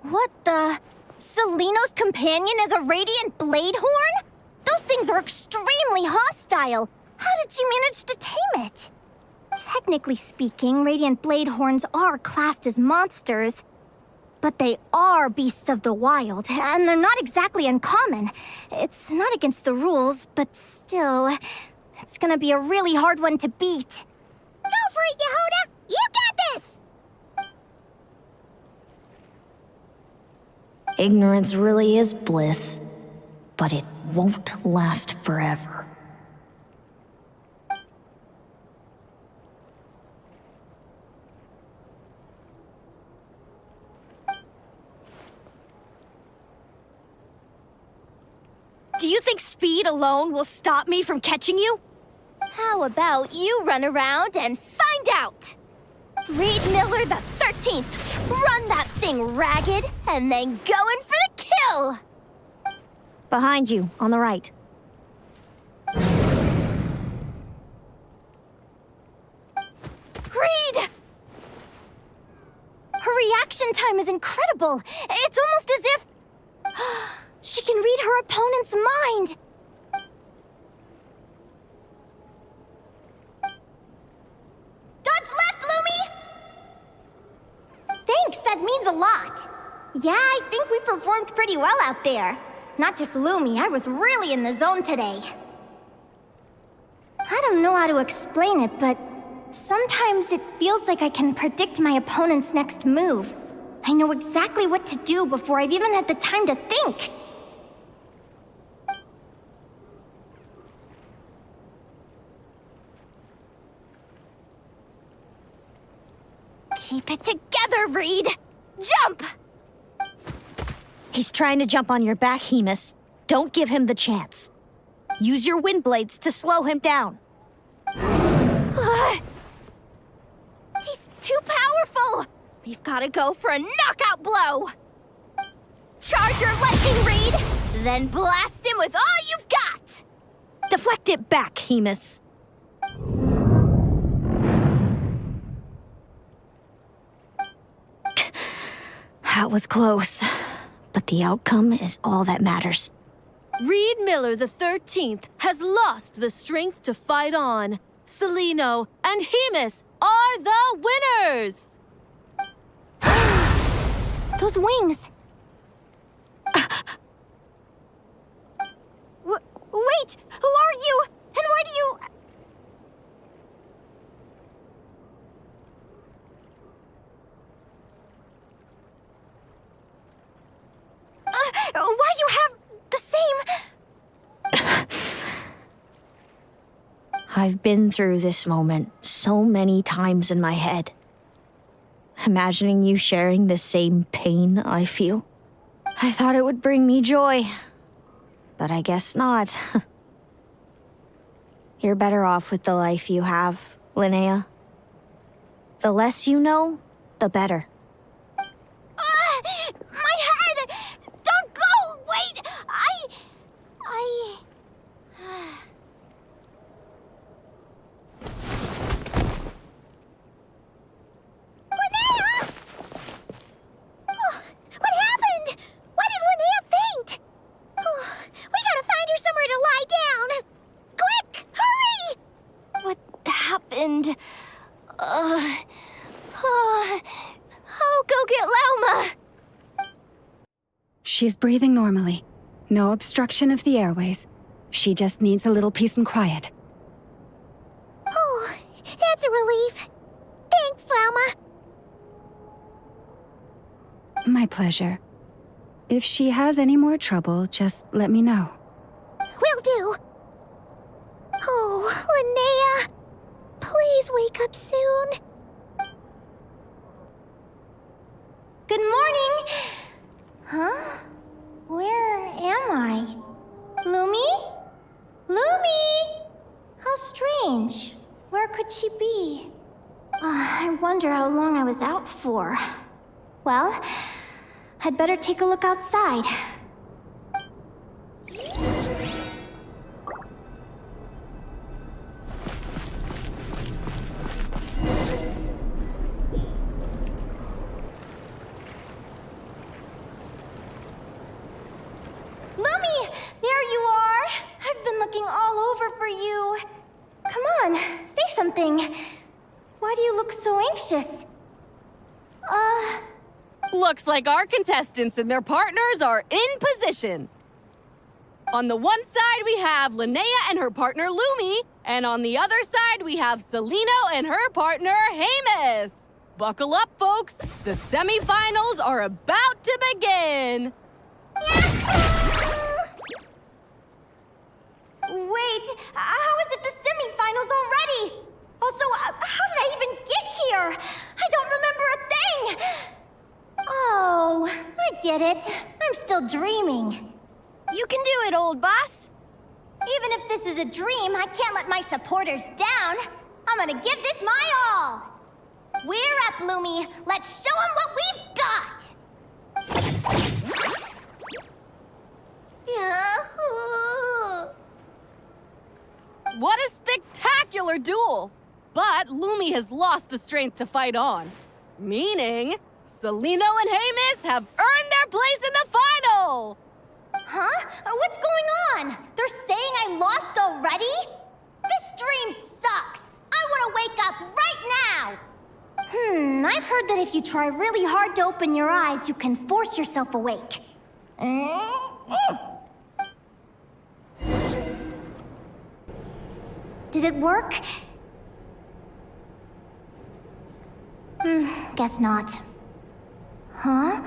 What the? Celino's companion is a radiant blade horn? Those things are extremely hostile. How did you manage to tame it? Technically speaking, radiant blade horns are classed as monsters. But they are beasts of the wild, and they're not exactly uncommon. It's not against the rules, but still, it's gonna be a really hard one to beat. Go for it, Yehoda! You got this! Ignorance really is bliss, but it won't last forever. Do you think speed alone will stop me from catching you? How about you run around and find out? Reed Miller the 13th, run that thing ragged, and then go in for the kill! Behind you, on the right. Reed! Her reaction time is incredible. It's almost as if... She can read her opponent's mind! Dodge left, Lumi! Thanks, that means a lot. Yeah, I think we performed pretty well out there. Not just Lumi, I was really in the zone today. I don't know how to explain it, but sometimes it feels like I can predict my opponent's next move. I know exactly what to do before I've even had the time to think. Keep it together, Reed! Jump! He's trying to jump on your back, Hemus. Don't give him the chance. Use your wind blades to slow him down. He's too powerful! We've gotta go for a knockout blow! Charge your lightning, Reed! Then blast him with all you've got! Deflect it back, Hemus. That was close, but the outcome is all that matters. Reed Miller the 13th has lost the strength to fight on. Celino and Hemus are the winners! Those wings! Wait! Who are you? And why do you... why do you have the same... I've been through this moment so many times in my head. Imagining you sharing the same pain I feel. I thought it would bring me joy, but I guess not. You're better off with the life you have, Linnea. The less you know, the better. My head! Don't go! Wait! Linnea! Oh, what happened? Why did Linnea faint? Oh, we gotta find her somewhere to lie down! Quick! Hurry! What happened? I'll go get Lauma! She's breathing normally. No obstruction of the airways. She just needs a little peace and quiet. Oh, that's a relief. Thanks, Lauma. My pleasure. If she has any more trouble, just let me know. Will do. Oh, Linnea. Please wake up soon. Good morning! Huh? Where am I? Lumi? Lumi! How strange. Where could she be? I wonder how long I was out for. Well, I'd better take a look outside. Lumi! There you are! I've been looking all over for you. Come on, say something. Why do you look so anxious? Looks like our contestants and their partners are in position. On the one side, we have Linnea and her partner Lumi, and on the other side, we have Celino and her partner Hemus. Buckle up, folks. The semifinals are about to begin. Wait, how is it the semifinals already? Also, how did I even get here? I don't remember a thing! Oh, I get it. I'm still dreaming. You can do it, old boss. Even if this is a dream, I can't let my supporters down. I'm gonna give this my all. We're up, Lumi. Let's show them what we've got! What a spectacular duel! But Lumi has lost the strength to fight on. Meaning, Celino and Hemus have earned their place in the final! Huh? What's going on? They're saying I lost already? This dream sucks. I want to wake up right now. I've heard that if you try really hard to open your eyes, you can force yourself awake. Did it work? Guess not. Huh?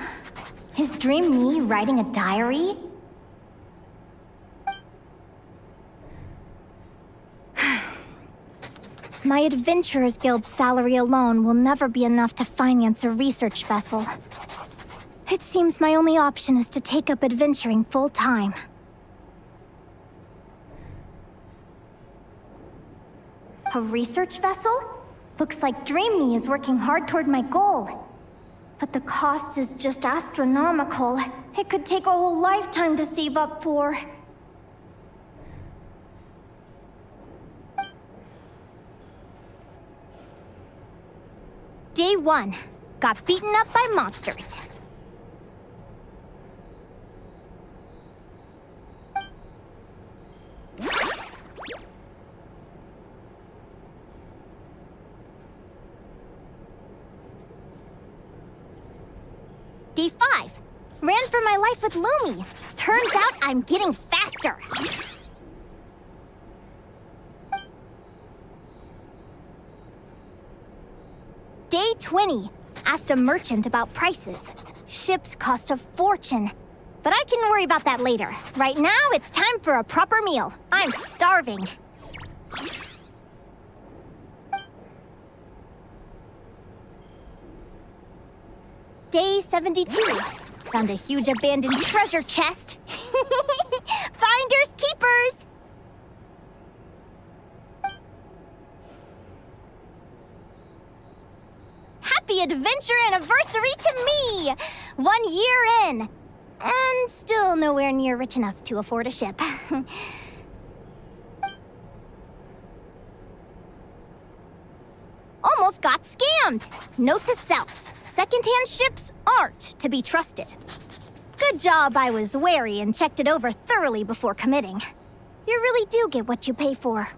Is Dream me writing a diary? My Adventurers Guild salary alone will never be enough to finance a research vessel. It seems my only option is to take up adventuring full-time. A research vessel? Looks like Dream Me is working hard toward my goal. But the cost is just astronomical. It could take a whole lifetime to save up for. Day 1. Got beaten up by monsters. Day 5. Ran for my life with Lumi. Turns out I'm getting faster. Day 20. Asked a merchant about prices. Ships cost a fortune. But I can worry about that later. Right now, it's time for a proper meal. I'm starving. Day 72. Found a huge abandoned treasure chest. Finders keepers! Happy adventure anniversary to me! 1 year in. And still nowhere near rich enough to afford a ship. Almost got scammed! Note to self. Secondhand ships aren't to be trusted. Good job I was wary and checked it over thoroughly before committing. You really do get what you pay for.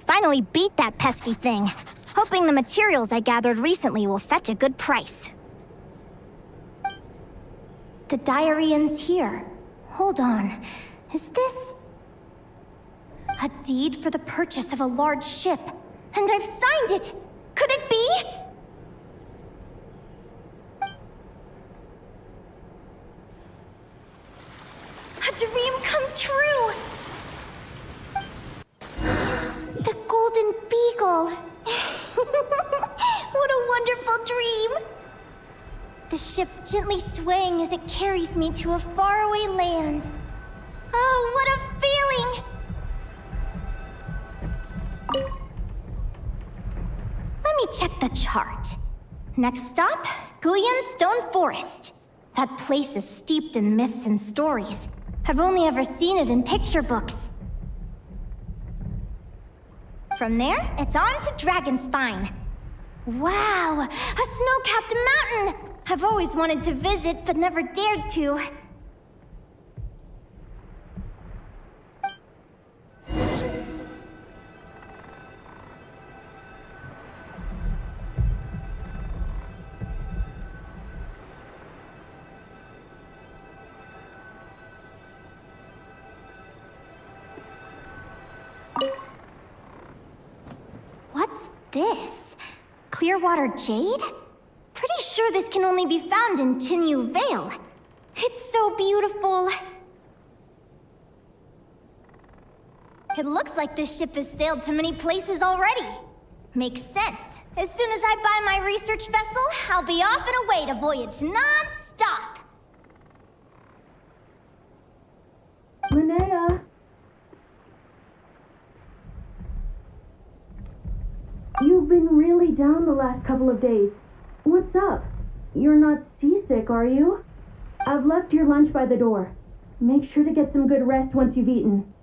Finally beat that pesky thing. Hoping the materials I gathered recently will fetch a good price. The diary ends here. Hold on. Is this... a deed for the purchase of a large ship? And I've signed it! Could it be? A dream come true! The Golden Beagle! What a wonderful dream! The ship gently swaying as it carries me to a faraway land. Oh, what a feeling! Let me check the chart. Next stop, Guyan Stone Forest. That place is steeped in myths and stories. I've only ever seen it in picture books. From there, it's on to Dragonspine. Wow, a snow-capped mountain! I've always wanted to visit, but never dared to. What's this? Clearwater jade? Pretty sure this can only be found in Tinyu Vale. It's so beautiful. It looks like this ship has sailed to many places already. Makes sense. As soon as I buy my research vessel, I'll be off and away to voyage non-stop. Linnea! You've been really down the last couple of days. What's up? You're not seasick, are you? I've left your lunch by the door. Make sure to get some good rest once you've eaten.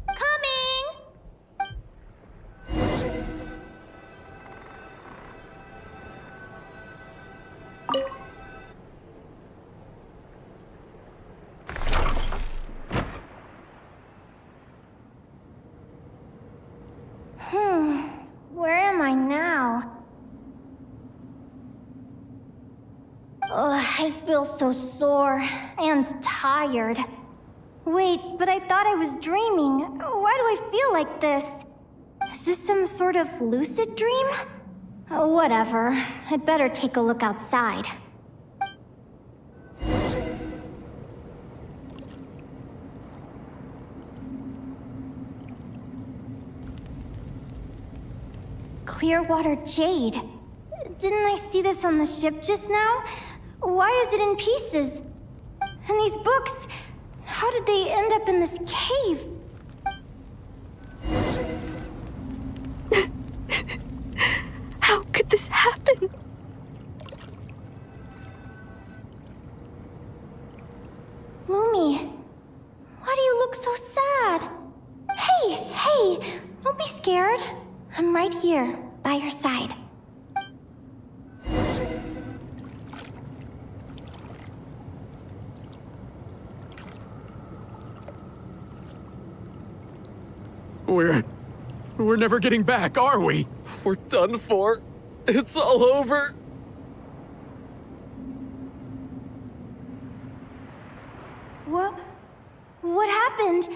Coming! I feel so sore and tired. Wait, but I thought I was dreaming. Why do I feel like this? Is this some sort of lucid dream? Whatever. I'd better take a look outside. Clearwater jade. Didn't I see this on the ship just now? Why is it in pieces? And these books, how did they end up in this cave? How could this happen? Lumi, why do you look so sad? Hey, don't be scared. I'm right here, by your side. We're never getting back, are we? We're done for. It's all over. What happened?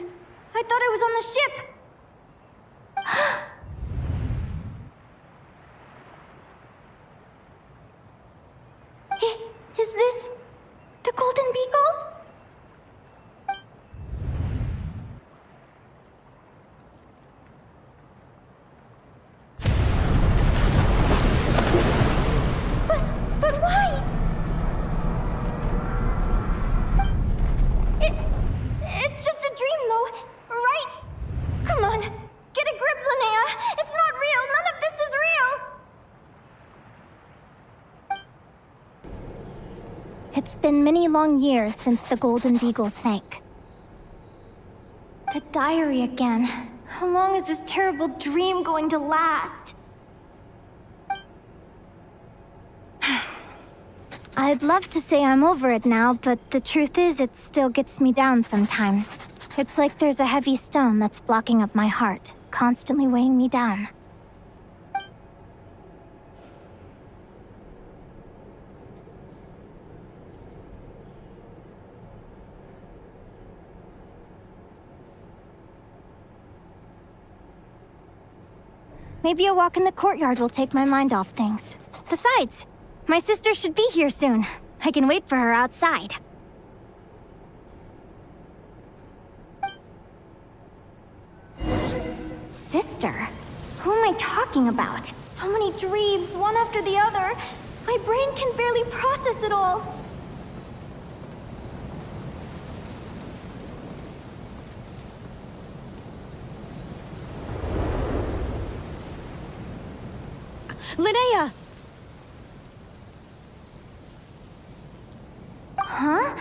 I thought I was on the ship. Is this the Golden Beagle? But why? It's just a dream, though, right? Come on, get a grip, Linnea. It's not real. None of this is real. It's been many long years since the Golden Beagle sank. The diary again. How long is this terrible dream going to last? I'd love to say I'm over it now, but the truth is it still gets me down sometimes. It's like there's a heavy stone that's blocking up my heart, constantly weighing me down. Maybe a walk in the courtyard will take my mind off things. Besides, my sister should be here soon. I can wait for her outside. Sister? Who am I talking about? So many dreams, one after the other. My brain can barely process it all. Linnea! Huh?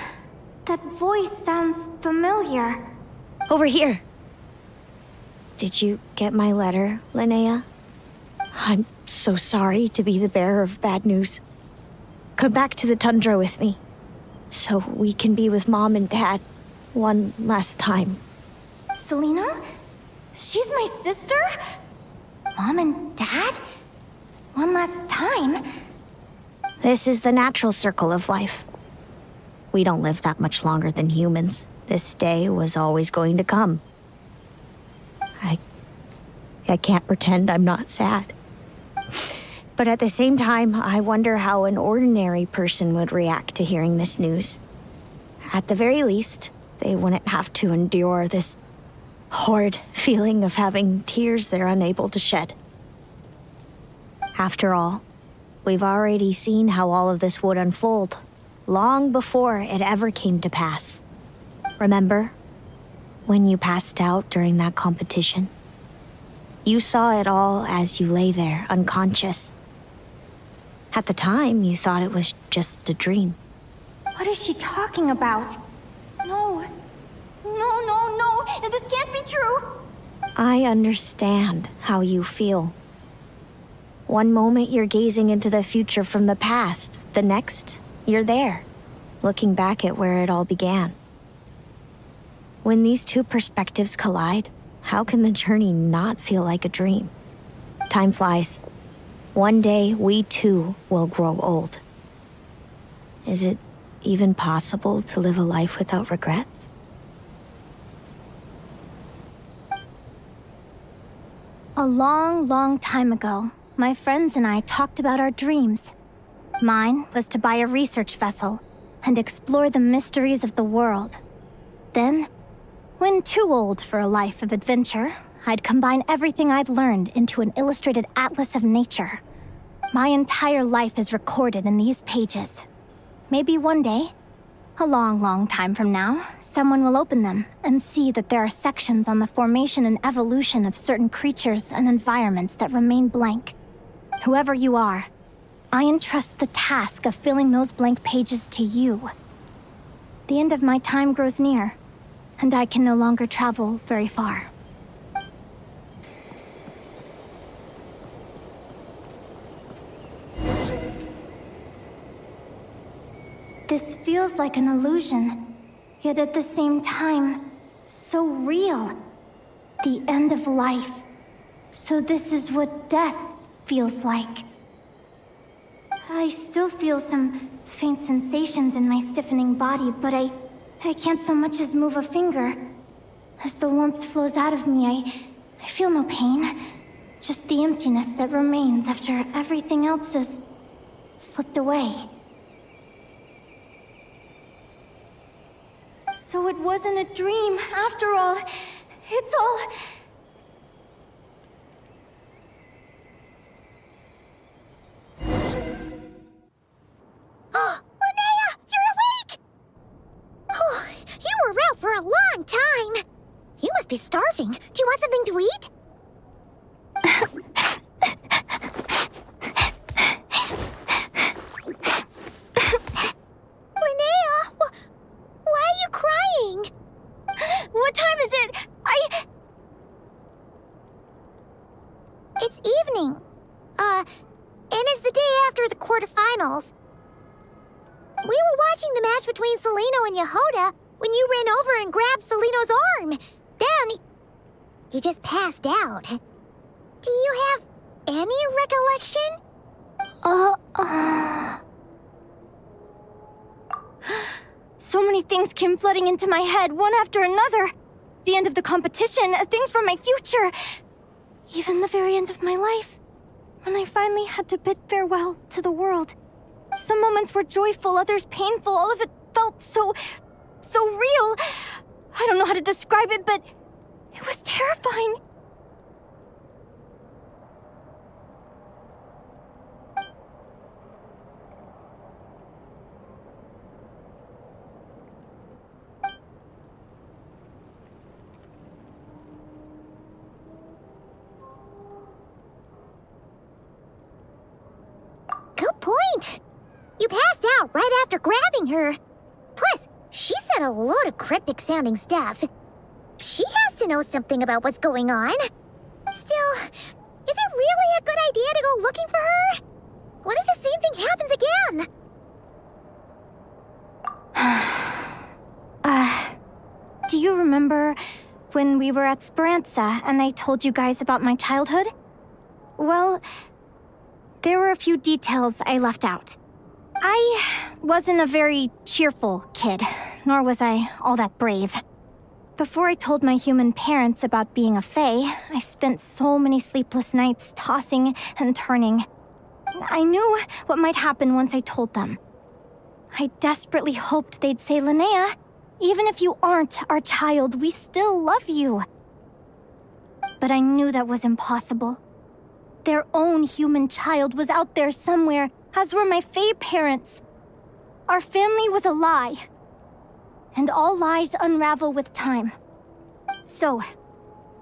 That voice sounds familiar. Over here. Did you get my letter, Linnea? I'm so sorry to be the bearer of bad news. Come back to the tundra with me, so we can be with Mom and Dad one last time. Selena? She's my sister? Mom and Dad? One last time? This is the natural circle of life. We don't live that much longer than humans. This day was always going to come. I can't pretend I'm not sad. But at the same time, I wonder how an ordinary person would react to hearing this news. At the very least, they wouldn't have to endure this horrid feeling of having tears they're unable to shed. After all, we've already seen how all of this would unfold, long before it ever came to pass. Remember, when you passed out during that competition? You saw it all as you lay there, unconscious. At the time, you thought it was just a dream. What is she talking about? No. This can't be true. I understand how you feel. One moment you're gazing into the future from the past, the next, you're there, looking back at where it all began. When these two perspectives collide, how can the journey not feel like a dream? Time flies. One day, we too will grow old. Is it even possible to live a life without regrets? A long, long time ago, my friends and I talked about our dreams. Mine was to buy a research vessel and explore the mysteries of the world. Then, when too old for a life of adventure, I'd combine everything I'd learned into an illustrated atlas of nature. My entire life is recorded in these pages. Maybe one day, a long, long time from now, someone will open them and see that there are sections on the formation and evolution of certain creatures and environments that remain blank. Whoever you are, I entrust the task of filling those blank pages to you. The end of my time grows near, and I can no longer travel very far. This feels like an illusion, yet at the same time, so real. The end of life. So this is what death feels like. I still feel some faint sensations in my stiffening body, but I can't so much as move a finger. As the warmth flows out of me, I feel no pain. Just the emptiness that remains after everything else has slipped away. So it wasn't a dream, after all. It's all... Oh, Linnea! You're awake! Oh, you were out for a long time. You must be starving. Do you want something to eat? Linnea, why are you crying? What time is it? It's evening. And it's the day after the quarterfinals. We were watching the match between Celino and Yehoda when you ran over and grabbed Celino's arm. Then, you just passed out. Do you have any recollection? So many things came flooding into my head, one after another. The end of the competition, things from my future. Even the very end of my life, when I finally had to bid farewell to the world. Some moments were joyful, others painful. All of it felt so real. I don't know how to describe it, but it was terrifying. Good point. You passed out right after grabbing her. Plus, she said a load of cryptic-sounding stuff. She has to know something about what's going on. Still, is it really a good idea to go looking for her? What if the same thing happens again? Do you remember when we were at Speranza and I told you guys about my childhood? Well, there were a few details I left out. I wasn't a very cheerful kid, nor was I all that brave. Before I told my human parents about being a fae, I spent so many sleepless nights tossing and turning. I knew what might happen once I told them. I desperately hoped they'd say, Linnea, even if you aren't our child, we still love you. But I knew that was impossible. Their own human child was out there somewhere, as were my fae parents. Our family was a lie. And all lies unravel with time. So,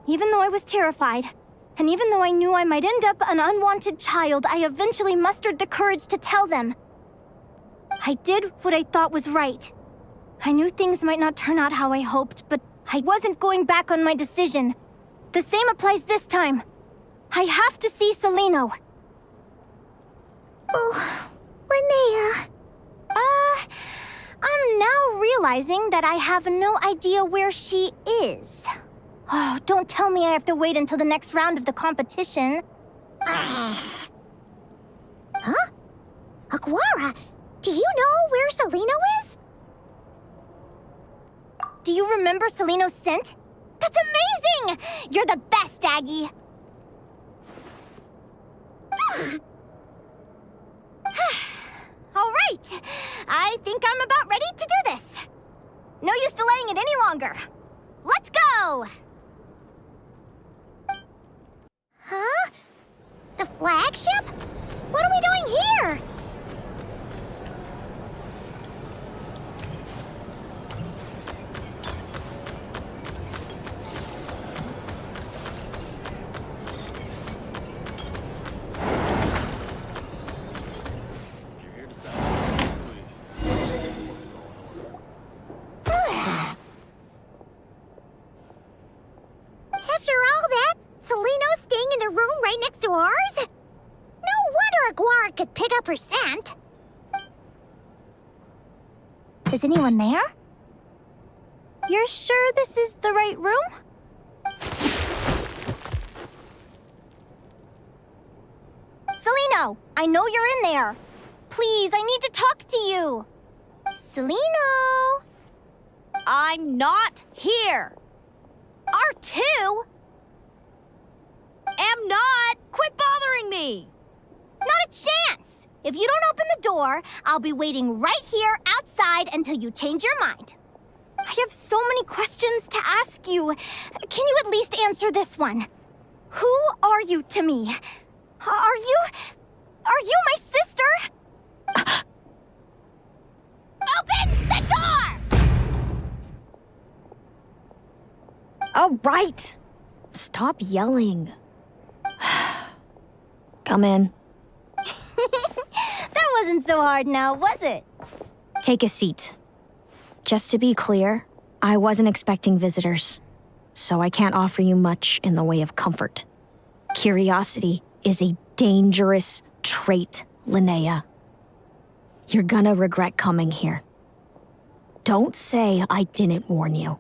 even though I was terrified, and even though I knew I might end up an unwanted child, I eventually mustered the courage to tell them. I did what I thought was right. I knew things might not turn out how I hoped, but I wasn't going back on my decision. The same applies this time. I have to see Celino. Oh, Linnea. I'm now realizing that I have no idea where she is. Oh, don't tell me I have to wait until the next round of the competition. Huh? Aguara, do you know where Celino is? Do you remember Seleno's scent? That's amazing! You're the best, Aggie! All right, I think I'm about ready to do this. No use delaying it any longer. Let's go! Huh? The flagship? What are we doing here? After all that, Seleno's staying in the room right next to ours? No wonder Aguara could pick up her scent. Is anyone there? You're sure this is the right room? Seleno, I know you're in there. Please, I need to talk to you. Seleno? I'm not here. R2? Am not. Quit bothering me. Not a chance! If you don't open the door, I'll be waiting right here outside until you change your mind. I have so many questions to ask you. Can you at least answer this one? Who are you to me? Are you my sister? Open the door! All right. Stop yelling. Come in. That wasn't so hard now, was it? Take a seat. Just to be clear, I wasn't expecting visitors, so I can't offer you much in the way of comfort. Curiosity is a dangerous trait, Linnea. You're gonna regret coming here. Don't say I didn't warn you.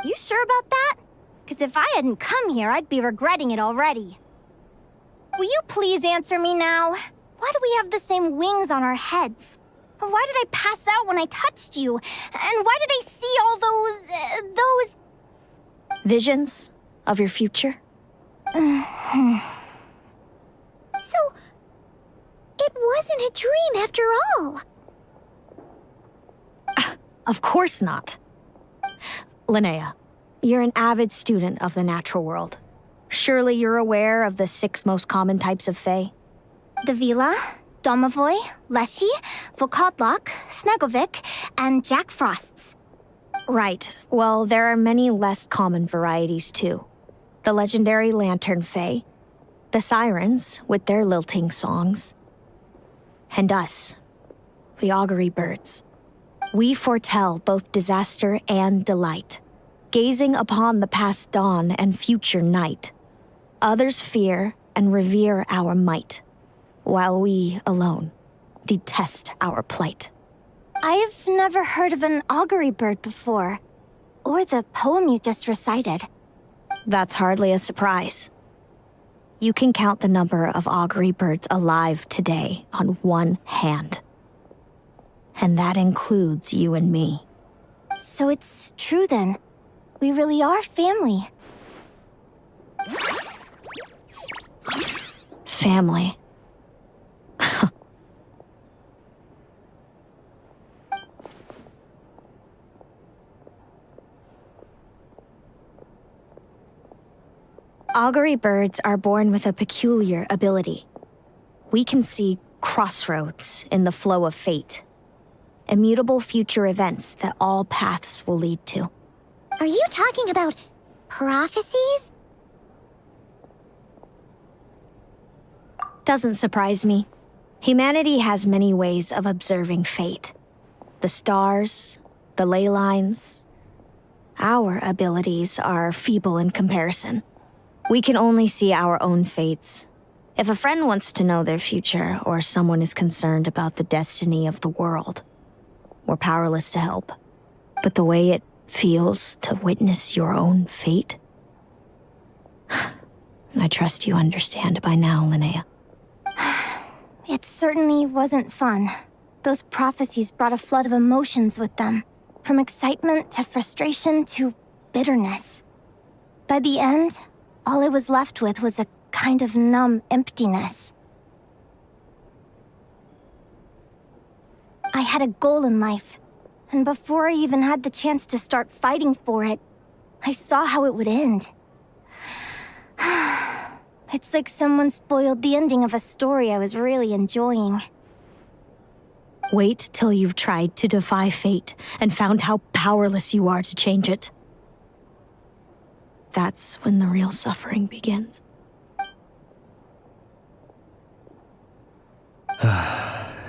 You sure about that? Because if I hadn't come here, I'd be regretting it already. Will you please answer me now? Why do we have the same wings on our heads? Why did I pass out when I touched you? And why did I see all those... Visions of your future? So, it wasn't a dream after all. Of course not. Linnea, you're an avid student of the natural world. Surely you're aware of the 6 most common types of Fae? The Vila, Domovoy, Leshy, Volkodlok, Snegovic, and Jack Frosts. Right. Well, there are many less common varieties, too. The legendary Lantern Fae, the Sirens with their lilting songs, and us, the Augury Birds. We foretell both disaster and delight, gazing upon the past dawn and future night. Others fear and revere our might, while we alone detest our plight. I've never heard of an augury bird before, or the poem you just recited. That's hardly a surprise. You can count the number of augury birds alive today on one hand. And that includes you and me. So it's true then. We really are family. Family. Augury birds are born with a peculiar ability. We can see crossroads in the flow of fate. Immutable future events that all paths will lead to. Are you talking about prophecies? Doesn't surprise me. Humanity has many ways of observing fate. The stars, the ley lines. Our abilities are feeble in comparison. We can only see our own fates. If a friend wants to know their future, or someone is concerned about the destiny of the world, we're powerless to help. But the way it feels to witness your own fate, I trust you understand by now, Linnea. It certainly wasn't fun. Those prophecies brought a flood of emotions with them. from excitement to frustration to bitterness. By the end, all I was left with was a kind of numb emptiness. I had a goal in life, and before I even had the chance to start fighting for it, I saw how it would end. It's like someone spoiled the ending of a story I was really enjoying. Wait till you've tried to defy fate and found how powerless you are to change it. That's when the real suffering begins.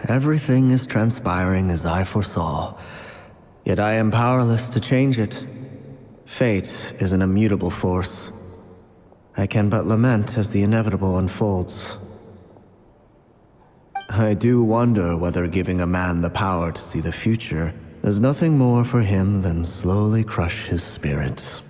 Everything is transpiring as I foresaw, yet I am powerless to change it. Fate is an immutable force. I can but lament as the inevitable unfolds. I do wonder whether giving a man the power to see the future does nothing more for him than slowly crush his spirit.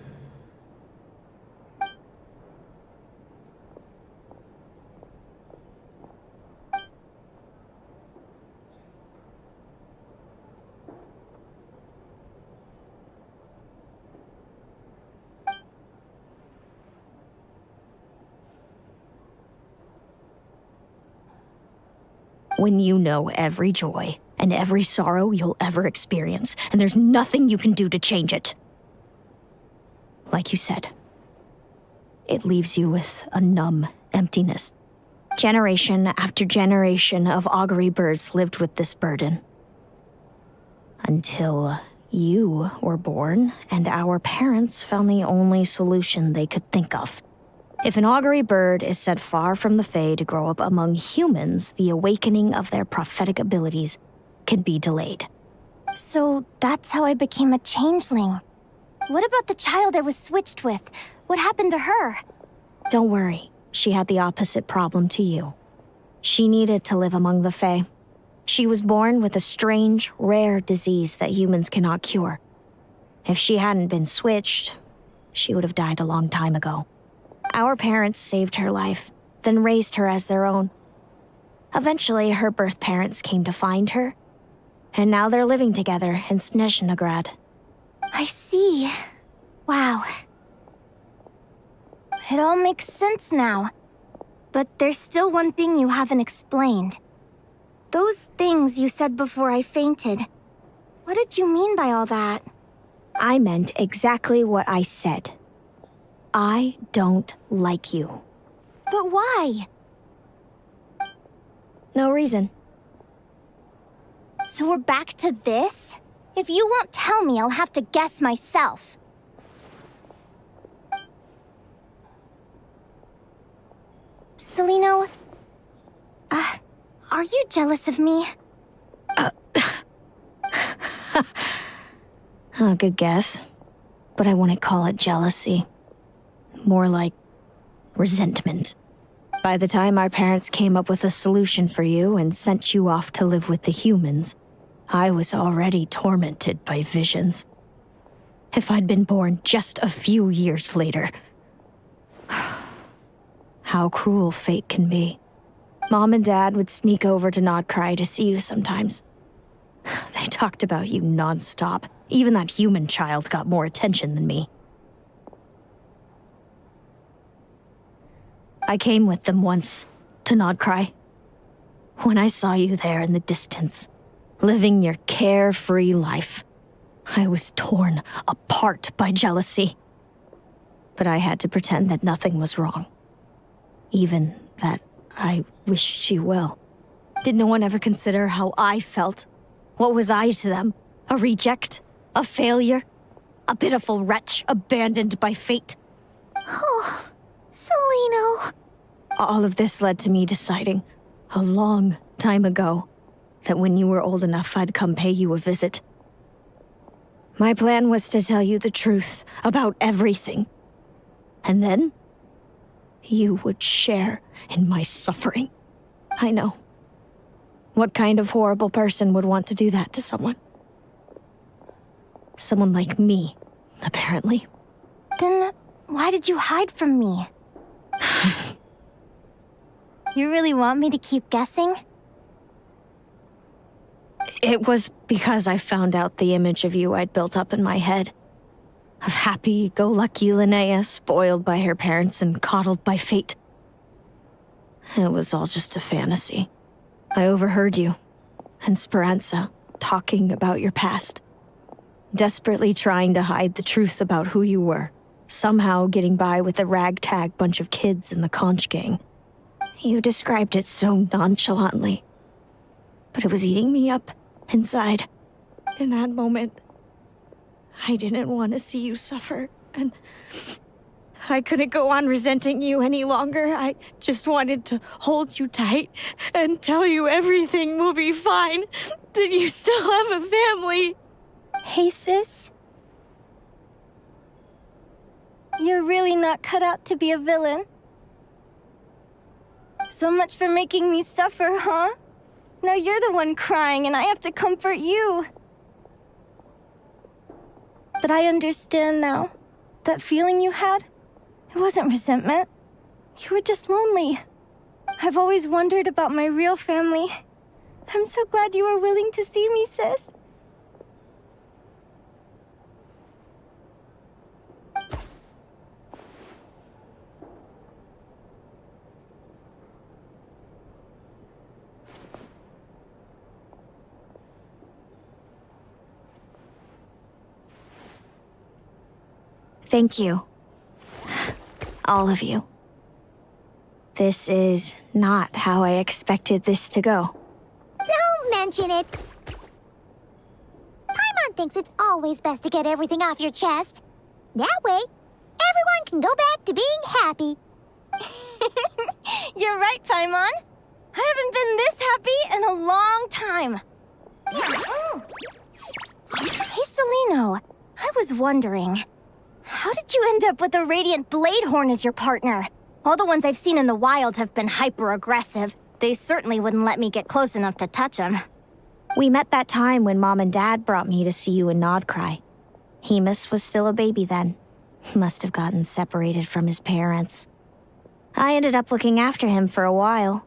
When you know every joy and every sorrow you'll ever experience, and there's nothing you can do to change it. Like you said, it leaves you with a numb emptiness. Generation after generation of augury birds lived with this burden. Until you were born, and our parents found the only solution they could think of. If an augury bird is set far from the Fae to grow up among humans, the awakening of their prophetic abilities can be delayed. So that's how I became a changeling. What about the child I was switched with? What happened to her? Don't worry, she had the opposite problem to you. She needed to live among the Fae. She was born with a strange, rare disease that humans cannot cure. If she hadn't been switched, she would have died a long time ago. Our parents saved her life, then raised her as their own. Eventually, her birth parents came to find her, and now they're living together in Snezhnegrad. I see. Wow. It all makes sense now. But there's still one thing you haven't explained. Those things you said before I fainted. What did you mean by all that? I meant exactly what I said. I don't like you. But why? No reason. So we're back to this? If you won't tell me, I'll have to guess myself. Celino, are you jealous of me? Good guess. But I wouldn't call it jealousy. More like resentment. By the time our parents came up with a solution for you and sent you off to live with the humans, I was already tormented by visions. If I'd been born just a few years later. How cruel fate can be. Mom and Dad would sneak over to Nodcry to see you sometimes. They talked about you nonstop. Even that human child got more attention than me. I came with them once, to Nodcry. When I saw you there in the distance, living your carefree life, I was torn apart by jealousy. But I had to pretend that nothing was wrong. Even that I wished you well. Did no one ever consider how I felt? What was I to them? A reject? A failure? A pitiful wretch abandoned by fate? Oh, Celino. All of this led to me deciding, a long time ago, that when you were old enough, I'd come pay you a visit. My plan was to tell you the truth about everything. And then, you would share in my suffering. I know. What kind of horrible person would want to do that to someone? Someone like me, apparently. Then why did you hide from me? You really want me to keep guessing? It was because I found out the image of you I'd built up in my head. Of happy-go-lucky Linnea, spoiled by her parents and coddled by fate. It was all just a fantasy. I overheard you and Speranza talking about your past. Desperately trying to hide the truth about who you were. Somehow getting by with a ragtag bunch of kids in the conch gang. You described it so nonchalantly. But it was eating me up inside. In that moment, I didn't want to see you suffer, and I couldn't go on resenting you any longer. I just wanted to hold you tight and tell you everything will be fine, that you still have a family. Hey, sis. You're really not cut out to be a villain. So much for making me suffer, huh? Now you're the one crying and I have to comfort you. But I understand now. That feeling you had, it wasn't resentment. You were just lonely. I've always wondered about my real family. I'm so glad you were willing to see me, sis. Thank you. All of you. This is not how I expected this to go. Don't mention it. Paimon thinks it's always best to get everything off your chest. That way, everyone can go back to being happy. You're right, Paimon. I haven't been this happy in a long time. Hey, Celino. I was wondering, how did you end up with a Radiant Bladehorn as your partner? All the ones I've seen in the wild have been hyper-aggressive. They certainly wouldn't let me get close enough to touch them. We met that time when Mom and Dad brought me to see you in Nodcry. Hemus was still a baby then. He must have gotten separated from his parents. I ended up looking after him for a while.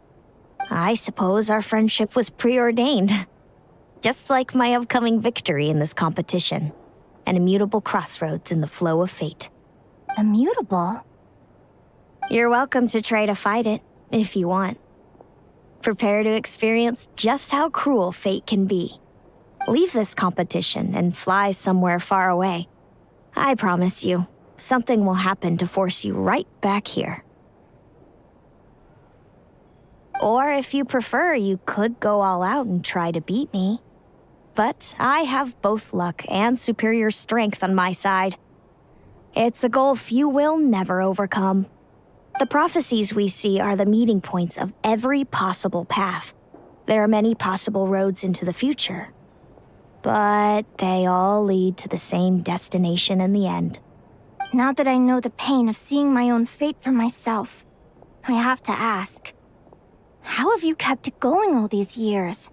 I suppose our friendship was preordained. Just like my upcoming victory in this competition. An immutable crossroads in the flow of fate. Immutable? You're welcome to try to fight it, if you want. Prepare to experience just how cruel fate can be. Leave this competition and fly somewhere far away. I promise you, something will happen to force you right back here. Or if you prefer, you could go all out and try to beat me. But I have both luck and superior strength on my side. It's a goal few will never overcome. The prophecies we see are the meeting points of every possible path. There are many possible roads into the future. But they all lead to the same destination in the end. Now that I know the pain of seeing my own fate for myself, I have to ask, how have you kept it going all these years?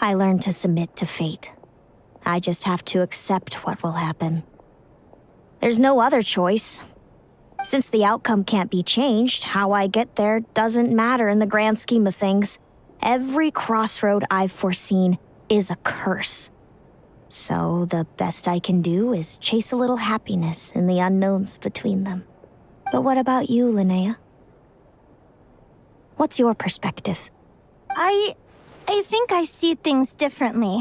I learned to submit to fate. I just have to accept what will happen. There's no other choice. Since the outcome can't be changed, how I get there doesn't matter in the grand scheme of things. Every crossroad I've foreseen is a curse. So the best I can do is chase a little happiness in the unknowns between them. But what about you, Linnea? What's your perspective? I think I see things differently.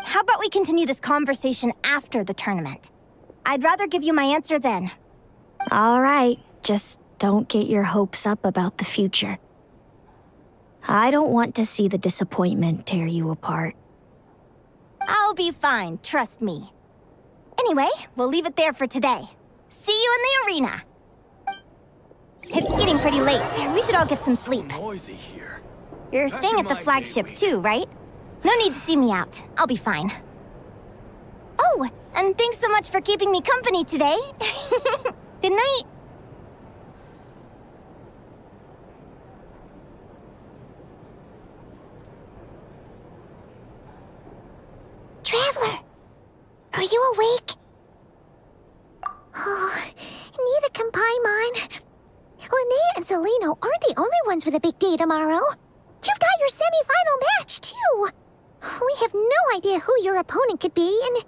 How about we continue this conversation after the tournament? I'd rather give you my answer then. All right, just don't get your hopes up about the future. I don't want to see the disappointment tear you apart. I'll be fine, trust me. Anyway, we'll leave it there for today. See you in the arena! It's getting pretty late. We should all get some sleep. Noisy here. You're staying at the flagship too, right? No need to see me out. I'll be fine. Oh, and thanks so much for keeping me company today. Good night. Traveler, are you awake? Oh, neither can Paimon. Linnea and Celino aren't ones for the big day tomorrow. You've got your semi-final match, too. We have no idea who your opponent could be, and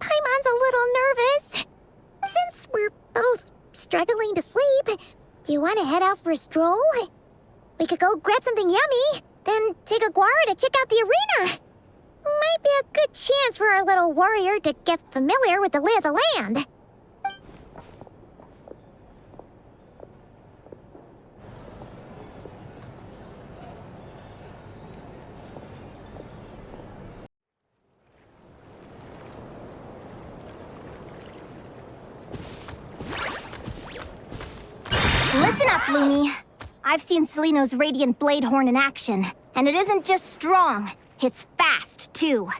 Paimon's a little nervous. Since we're both struggling to sleep, do you want to head out for a stroll? We could go grab something yummy, then take a guara to check out the arena. Might be a good chance for our little warrior to get familiar with the lay of the land. Listen up, Lumi. I've seen Seleno's Radiant Bladehorn in action, and it isn't just strong, it's fast, too.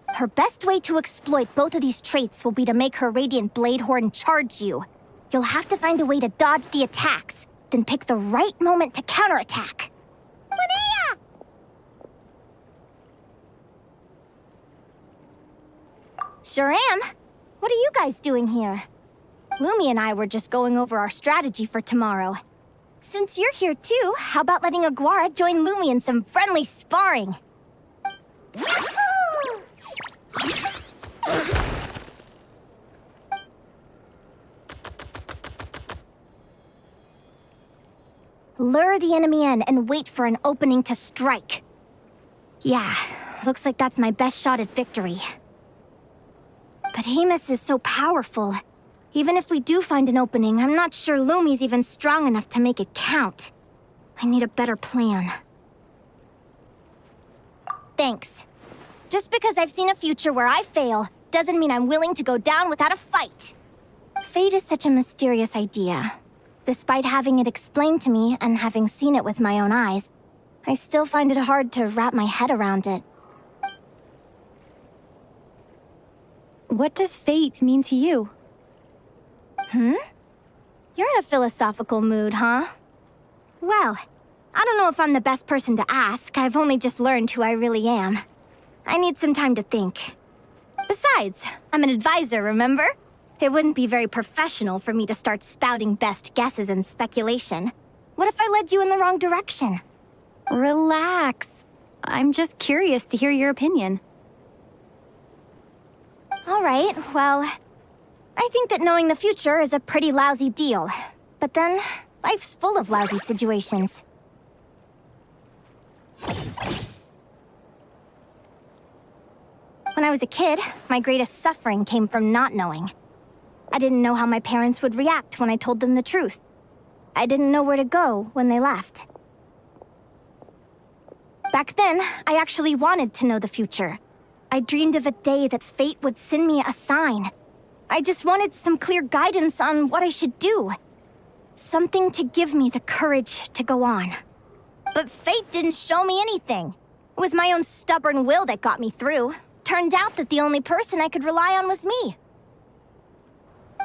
Her best way to exploit both of these traits will be to make her Radiant Bladehorn charge you. You'll have to find a way to dodge the attacks, then pick the right moment to counterattack. Linnea! Sure am. What are you guys doing here? Lumi and I were just going over our strategy for tomorrow. Since you're here too, how about letting Aguara join Lumi in some friendly sparring? Lure the enemy in and wait for an opening to strike. Yeah, looks like that's my best shot at victory. But Hemus is so powerful. Even if we do find an opening, I'm not sure Lumi's even strong enough to make it count. I need a better plan. Thanks. Just because I've seen a future where I fail, doesn't mean I'm willing to go down without a fight. Fate is such a mysterious idea. Despite having it explained to me and having seen it with my own eyes, I still find it hard to wrap my head around it. What does fate mean to you? You're in a philosophical mood, huh? Well, I don't know if I'm the best person to ask. I've only just learned who I really am. I need some time to think. Besides, I'm an advisor, remember? It wouldn't be very professional for me to start spouting best guesses and speculation. What if I led you in the wrong direction? Relax. I'm just curious to hear your opinion. All right, well, I think that knowing the future is a pretty lousy deal. But then, life's full of lousy situations. When I was a kid, my greatest suffering came from not knowing. I didn't know how my parents would react when I told them the truth. I didn't know where to go when they left. Back then, I actually wanted to know the future. I dreamed of a day that fate would send me a sign. I just wanted some clear guidance on what I should do. Something to give me the courage to go on. But fate didn't show me anything. It was my own stubborn will that got me through. Turned out that the only person I could rely on was me.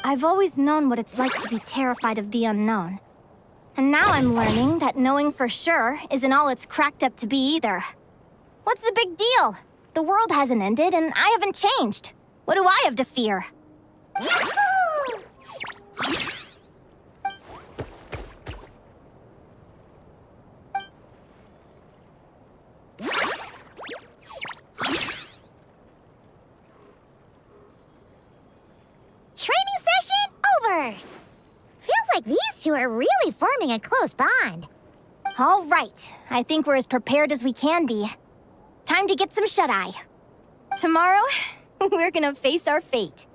I've always known what it's like to be terrified of the unknown. And now I'm learning that knowing for sure isn't all it's cracked up to be either. What's the big deal? The world hasn't ended and I haven't changed. What do I have to fear? Training session over! Feels like these two are really forming a close bond. All right, I think we're as prepared as we can be. Time to get some shut-eye. Tomorrow, we're gonna face our fate.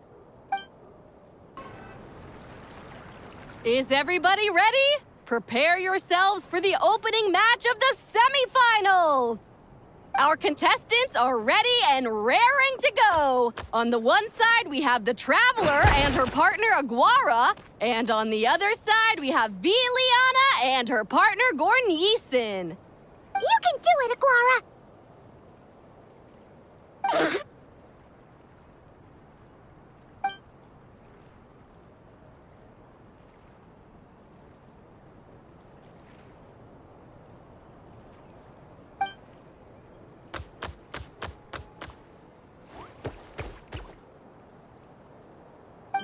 Is everybody ready? Prepare yourselves for the opening match of the semifinals! Our contestants are ready and raring to go. On the one side, we have the Traveler and her partner Aguara. And on the other side, we have Linnea and her partner Gornyson. You can do it, Aguara!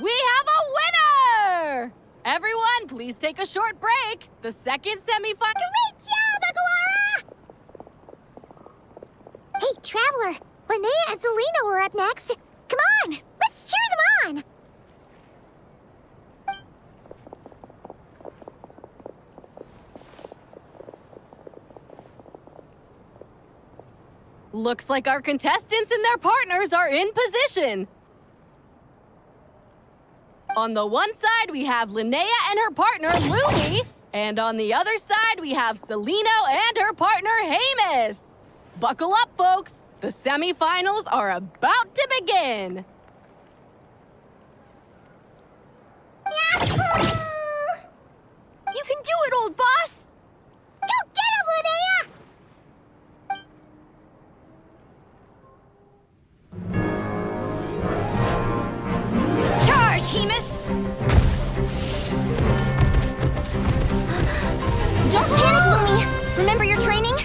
We have a winner! Everyone, please Please take a short break. The second semifinal. Great job, Aguara! Hey, Traveler, Linnea and Selena were up next. Come on, let's cheer them on! Looks like our contestants and their partners are in position. On the one side, we have Linnea and her partner, Lumi. And on the other side, we have Celino and her partner, Hamus. Buckle up, folks. The semifinals are about to begin. Yahoo! You can do it, old boss! Go get him, Linnea! Charge, Hamus! Don't panic, Lumi! Remember your training?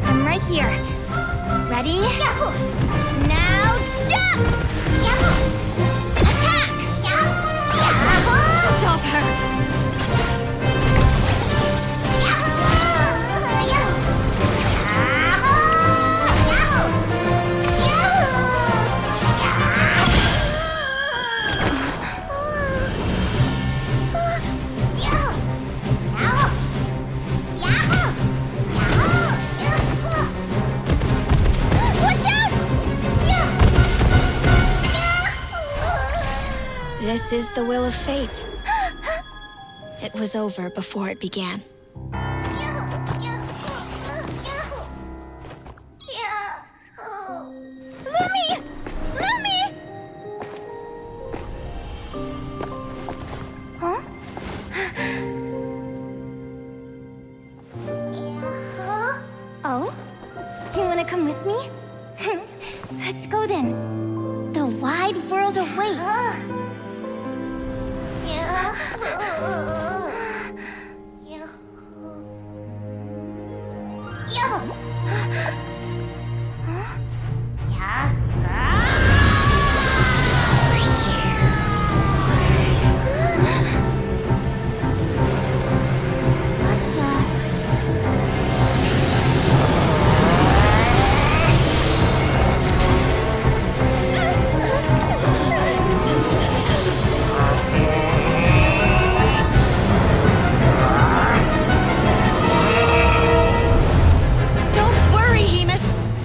I'm right here. Ready? Yahoo! Now jump! Yahoo! Attack! Yahoo! Stop her! This is the will of fate. It was over before it began. Lumi! Lumi! Huh? Oh? You wanna come with me? Let's go then. The wide world awaits.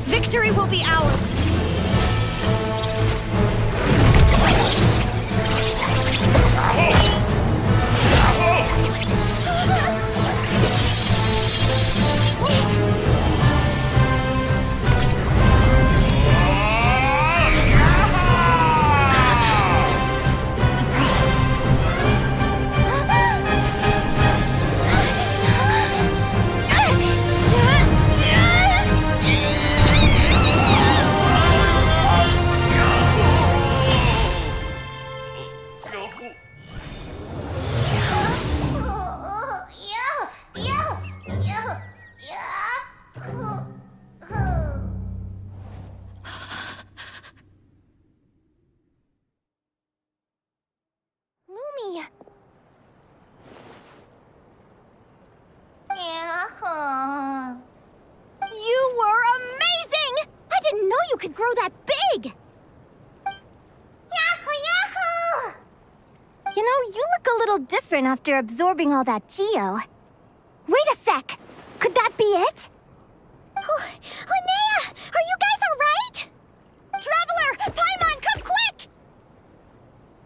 Victory will be ours! You were amazing! I didn't know you could grow that big! Yahoo! Yahoo! You know, you look a little different after absorbing all that geo. Wait a sec! Could that be it? Oh, Linnea! Are you guys alright? Traveler! Paimon, come quick!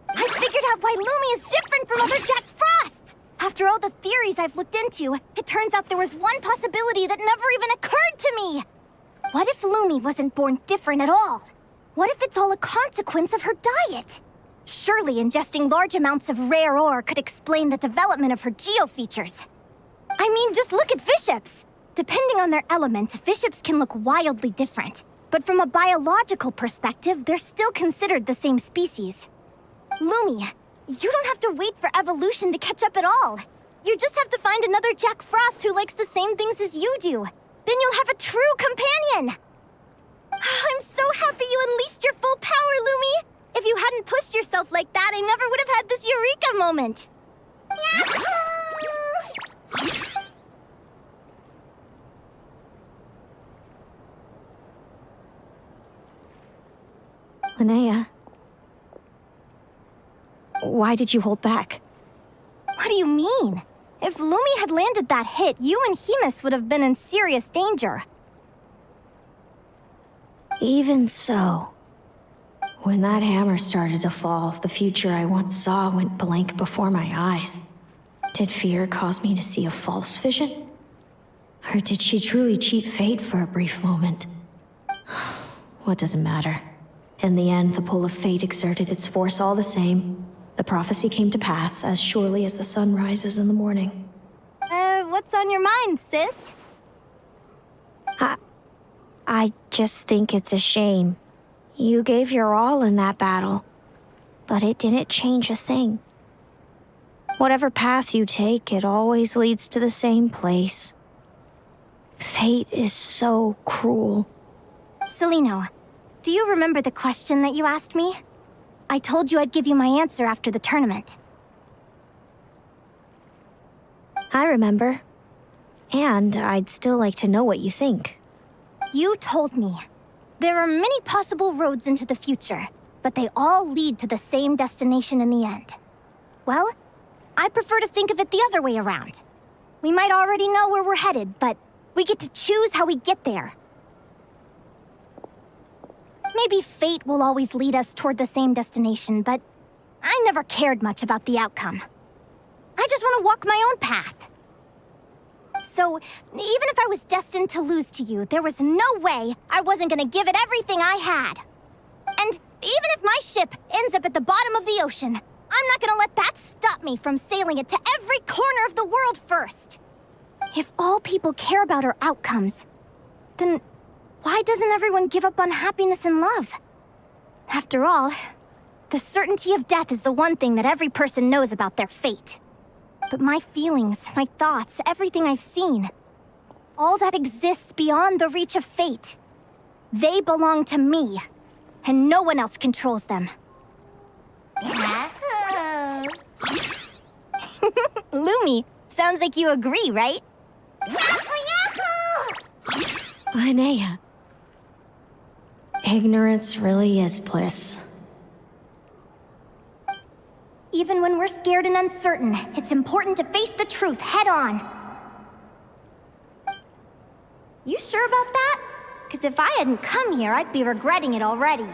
I figured out why Lumi is different from other Jack Frost! After all the theories I've looked into, it turns out there was one possibility that never even occurred to me! What if Lumi wasn't born different at all? What if it's all a consequence of her diet? Surely ingesting large amounts of rare ore could explain the development of her geo-features. I mean, just look at Viships! Depending on their element, Viships can look wildly different. But from a biological perspective, they're still considered the same species. Lumi, you don't have to wait for evolution to catch up at all. You just have to find another Jack Frost who likes the same things as you do. Then you'll have a true companion! I'm so happy you unleashed your full power, Lumi! If you hadn't pushed yourself like that, I never would have had this eureka moment! Yahoo! Linnea, why did you hold back? What do you mean? If Lumi had landed that hit, you and Hemus would have been in serious danger. Even so, when that hammer started to fall, the future I once saw went blank before my eyes. Did fear cause me to see a false vision? Or did she truly cheat fate for a brief moment? What does it matter? In the end, the pull of fate exerted its force all the same. The prophecy came to pass as surely as the sun rises in the morning. What's on your mind, sis? I just think it's a shame. You gave your all in that battle, but it didn't change a thing. Whatever path you take, it always leads to the same place. Fate is so cruel. Celino, do you remember the question that you asked me? I told you I'd give you my answer after the tournament. I remember. And I'd still like to know what you think. You told me. There are many possible roads into the future, but they all lead to the same destination in the end. Well, I prefer to think of it the other way around. We might already know where we're headed, but we get to choose how we get there. Maybe fate will always lead us toward the same destination, but I never cared much about the outcome. I just want to walk my own path. So, even if I was destined to lose to you, there was no way I wasn't gonna give it everything I had. And even if my ship ends up at the bottom of the ocean, I'm not gonna let that stop me from sailing it to every corner of the world first. If all people care about are outcomes, then why doesn't everyone give up on happiness and love? After all, the certainty of death is the one thing that every person knows about their fate. But my feelings, my thoughts, everything I've seen, all that exists beyond the reach of fate, they belong to me, and no one else controls them. Lumi, sounds like you agree, right? Linnea. Ignorance really is bliss. Even when we're scared and uncertain, it's important to face the truth head on. You sure about that? Because if I hadn't come here, I'd be regretting it already.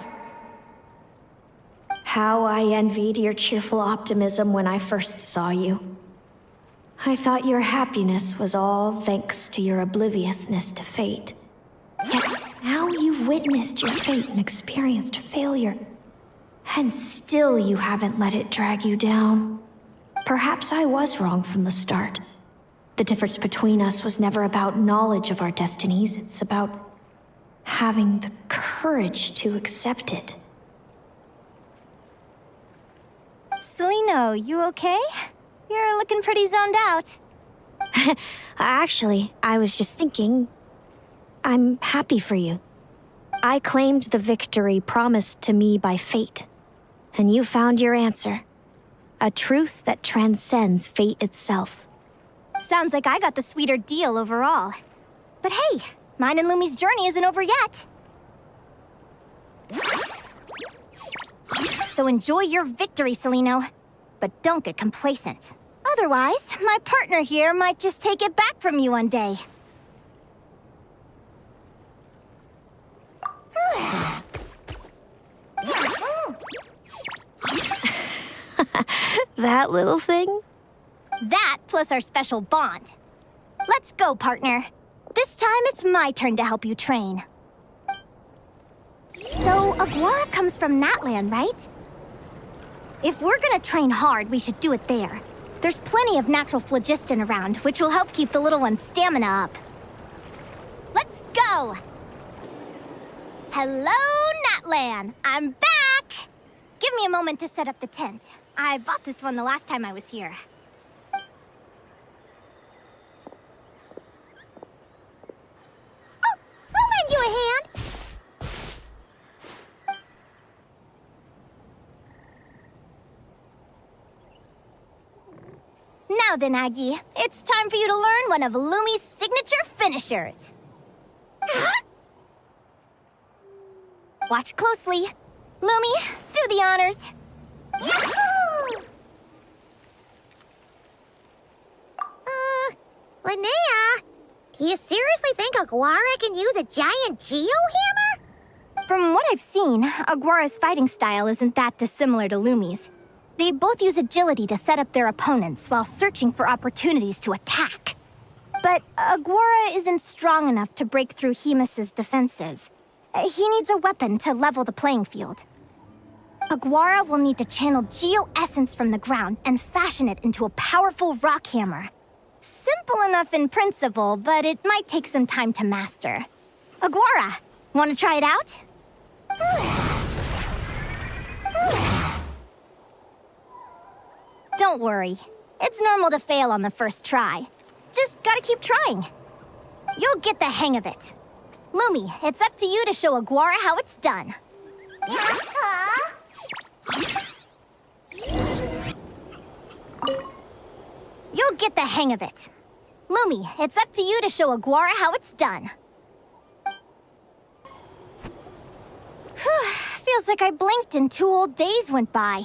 How I envied your cheerful optimism when I first saw you. I thought your happiness was all thanks to your obliviousness to fate. Yet now you've witnessed your fate and experienced failure. And still you haven't let it drag you down. Perhaps I was wrong from the start. The difference between us was never about knowledge of our destinies, it's about having the courage to accept it. Celino, you okay? You're looking pretty zoned out. Actually, I was just thinking, I'm happy for you. I claimed the victory promised to me by fate, and you found your answer. A truth that transcends fate itself. Sounds like I got the sweeter deal overall. But hey, mine and Lumi's journey isn't over yet. So enjoy your victory, Celino. But don't get complacent. Otherwise, my partner here might just take it back from you one day. That little thing? That plus our special bond. Let's go, partner. This time it's my turn to help you train. So, Aguara comes from Natland, right? If we're gonna train hard, we should do it there. There's plenty of natural phlogiston around, which will help keep the little one's stamina up. Let's go! Hello, Natland! I'm back! Give me a moment to set up the tent. I bought this one the last time I was here. Oh, I'll lend you a hand! Now then, Aggie, it's time for you to learn one of Lumi's signature finishers. Watch closely. Lumi, do the honors. Yahoo! Linnea, do you seriously think Aguara can use a giant geohammer? From what I've seen, Aguara's fighting style isn't that dissimilar to Lumi's. They both use agility to set up their opponents while searching for opportunities to attack. But Aguara isn't strong enough to break through Hemus's defenses. He needs a weapon to level the playing field. Aguara will need to channel geo-essence from the ground and fashion it into a powerful rock hammer. Simple enough in principle, but it might take some time to master. Aguara, want to try it out? Don't worry. It's normal to fail on the first try. Just gotta keep trying. You'll get the hang of it. Lumi, it's up to you to show Aguara how it's done. You'll get the hang of it. Lumi, it's up to you to show Aguara how it's done. Feels like I blinked and 2 whole days went by.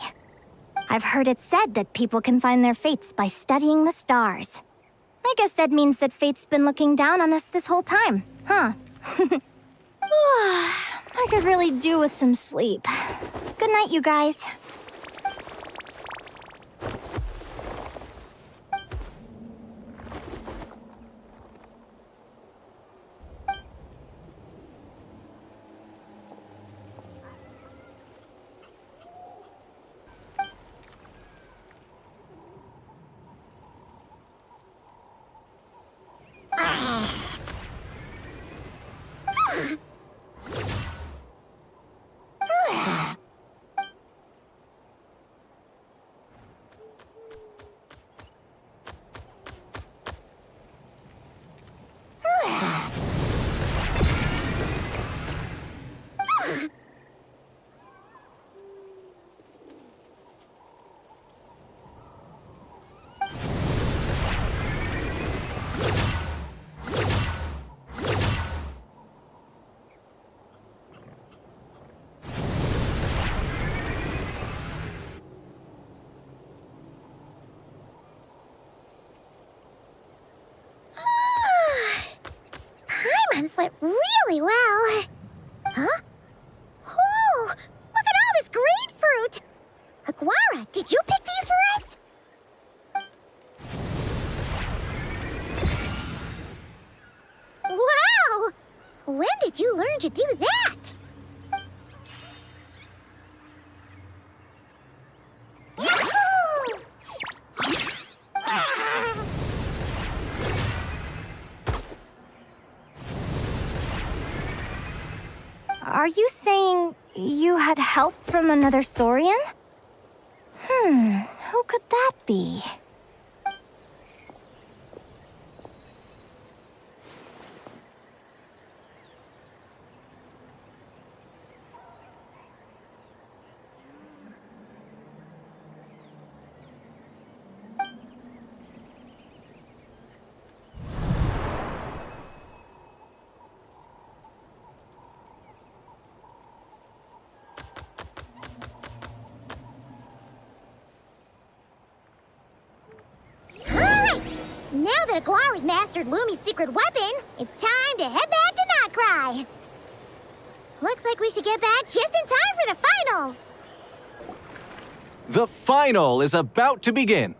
I've heard it said that people can find their fates by studying the stars. I guess that means that fate's been looking down on us this whole time, huh? I could really do with some sleep. Good night, you guys. Slept really well. Huh? Whoa! Look at all this grapefruit! Aguara, did you pick these for us? Wow! When did you learn to do that? Yahoo! Are you saying you had help from another Saurian? Who could that be? Now that Aguara's mastered Lumi's secret weapon, it's time to head back to Notcry. Looks like we should get back just in time for the finals. The final is about to begin.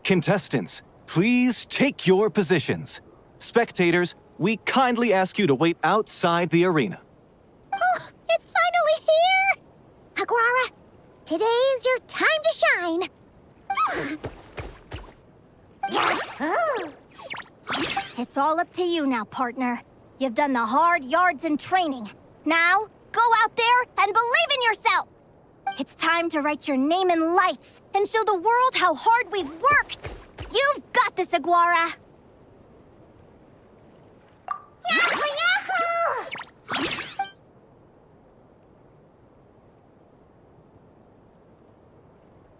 Contestants, please take your positions. Spectators, we kindly ask you to wait outside the arena. Oh, it's finally here! Aguara, today is your time to shine. It's all up to you now, partner. You've done the hard yards in training. Now, go out there and believe in yourself! It's time to write your name in lights and show the world how hard we've worked! You've got this, Aguara! Yahoo! Yahoo!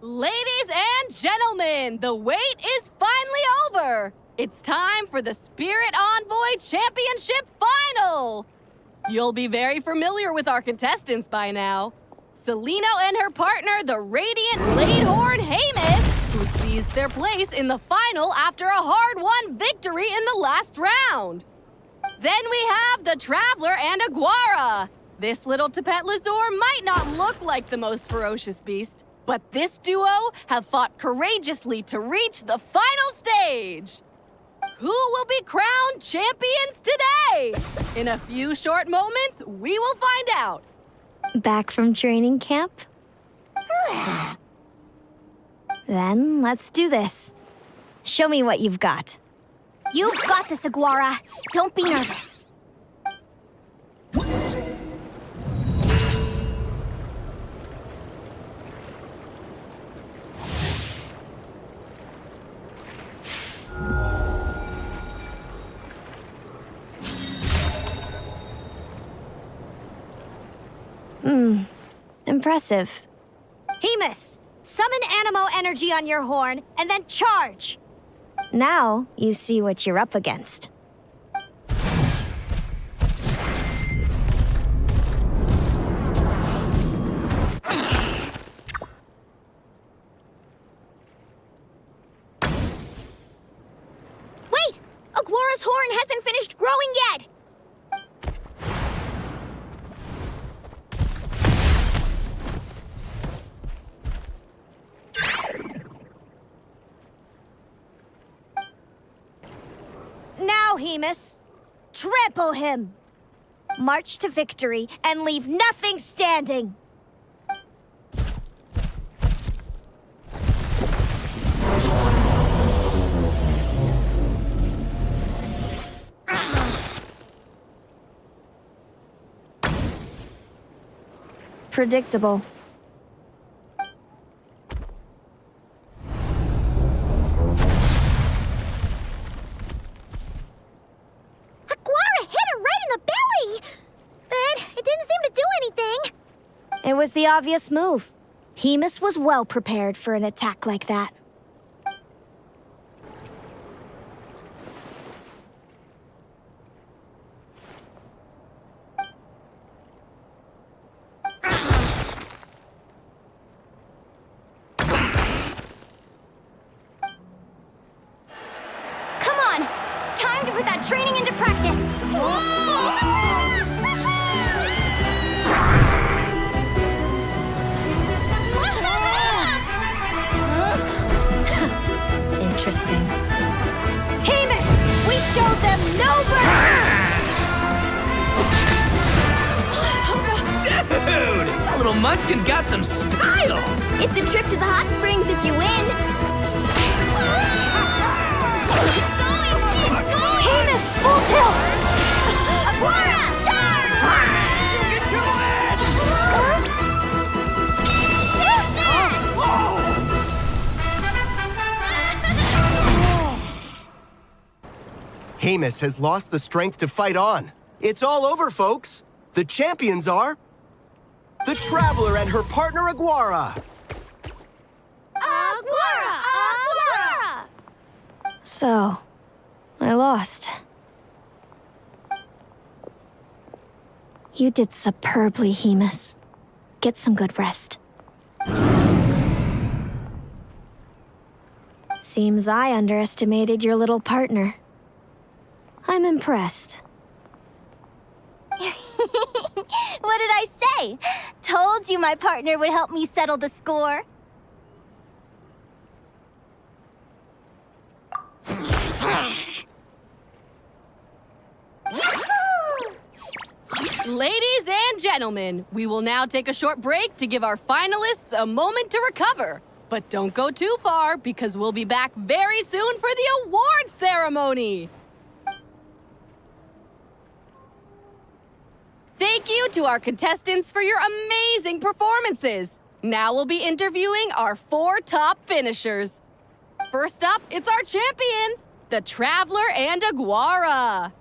Ladies and gentlemen, the wait is finally over. It's time for the Spirit Envoy Championship Final. You'll be very familiar with our contestants by now. Celino and her partner, the Radiant Bladehorn Hamus, who seized their place in the final after a hard-won victory in the last round. Then we have the Traveler and Aguara. This little Tapetlazaur might not look like the most ferocious beast, but this duo have fought courageously to reach the final stage. Who will be crowned champions today? In a few short moments, we will find out. Back from training camp? Then let's do this. Show me what you've got. You've got this, Aguara. Don't be nervous. Impressive. Hamus, summon Animo energy on your horn, and then charge! Now, you see what you're up against. Wait! Aguara's horn hasn't finished growing yet! Now, Hamus, trample him! March to victory and leave nothing standing! Predictable. It was the obvious move. Hamus was well prepared for an attack like that. Come on! Time to put that training into practice! Interesting. Hamus! We showed them no mercy! Dude! That little munchkin's got some style! It's a trip to the hot springs if you win! Hamus, full tilt! Aguara, charge! You can do it! Hamus has lost the strength to fight on. It's all over, folks. The champions are the Traveler and her partner Aguara. Aguara! So, I lost. You did superbly, Hamus. Get some good rest. Seems I underestimated your little partner. I'm impressed. What did I say? Told you my partner would help me settle the score. Ladies and gentlemen, we will now take a short break to give our finalists a moment to recover. But don't go too far, because we'll be back very soon for the award ceremony. Thank you to our contestants for your amazing performances. Now we'll be interviewing our 4 top finishers. First up, it's our champions, the Traveler and Aguara.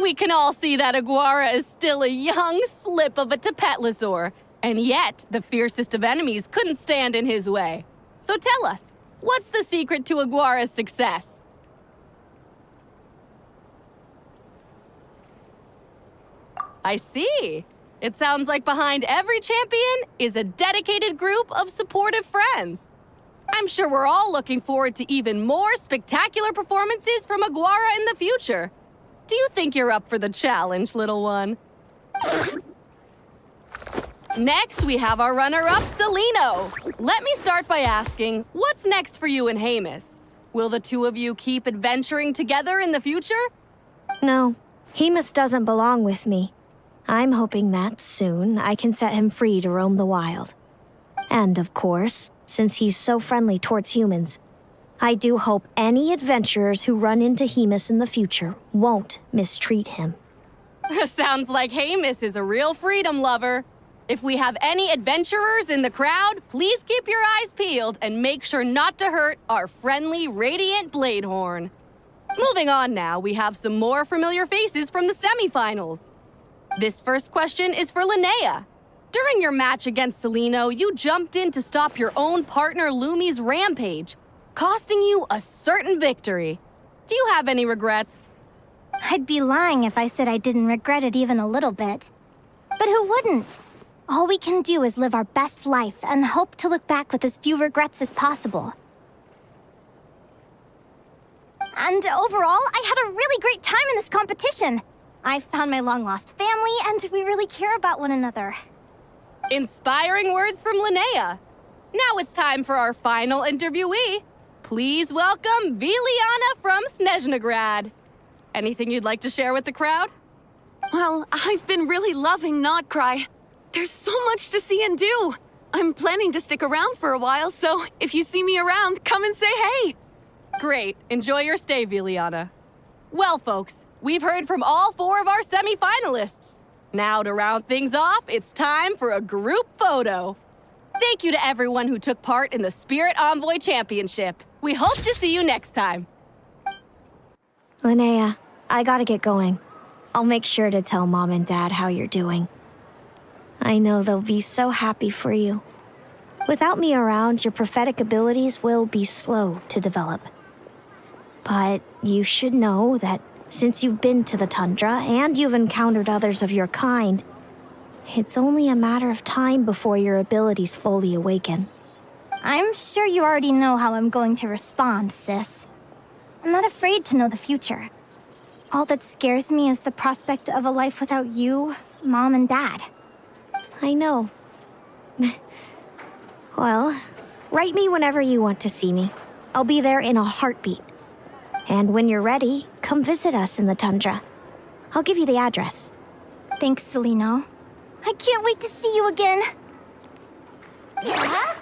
We can all see that Aguara is still a young slip of a Tapetlazaur, and yet the fiercest of enemies couldn't stand in his way. So tell us, what's the secret to Aguara's success? I see. It sounds like behind every champion is a dedicated group of supportive friends. I'm sure we're all looking forward to even more spectacular performances from Aguara in the future. Do you think you're up for the challenge, little one? Next, we have our runner-up, Celino. Let me start by asking, what's next for you and Hamus? Will the two of you keep adventuring together in the future? No, Hamus doesn't belong with me. I'm hoping that soon I can set him free to roam the wild. And of course, since he's so friendly towards humans, I do hope any adventurers who run into Hamus in the future won't mistreat him. Sounds like Hamus is a real freedom lover. If we have any adventurers in the crowd, please keep your eyes peeled and make sure not to hurt our friendly, radiant Bladehorn. Moving on now, we have some more familiar faces from the semifinals. This first question is for Linnea. During your match against Celino, you jumped in to stop your own partner Lumi's rampage, costing you a certain victory. Do you have any regrets? I'd be lying if I said I didn't regret it even a little bit. But who wouldn't? All we can do is live our best life and hope to look back with as few regrets as possible. And overall, I had a really great time in this competition. I found my long-lost family, and we really care about one another. Inspiring words from Linnea. Now it's time for our final interviewee. Please welcome Viliana from Snezhnegrad. Anything you'd like to share with the crowd? Well, I've been really loving Notcry. There's so much to see and do. I'm planning to stick around for a while, so if you see me around, come and say hey. Great. Enjoy your stay, Viliana. Well, folks, we've heard from all 4 of our semi-finalists. Now, to round things off, it's time for a group photo. Thank you to everyone who took part in the Spirit Envoy Championship. We hope to see you next time. Linnea, I gotta get going. I'll make sure to tell Mom and Dad how you're doing. I know they'll be so happy for you. Without me around, your prophetic abilities will be slow to develop. But you should know that since you've been to the tundra and you've encountered others of your kind, it's only a matter of time before your abilities fully awaken. I'm sure you already know how I'm going to respond, sis. I'm not afraid to know the future. All that scares me is the prospect of a life without you, Mom, and Dad. I know. Well, write me whenever you want to see me. I'll be there in a heartbeat. And when you're ready, come visit us in the tundra. I'll give you the address. Thanks, Celino. I can't wait to see you again. Yeah?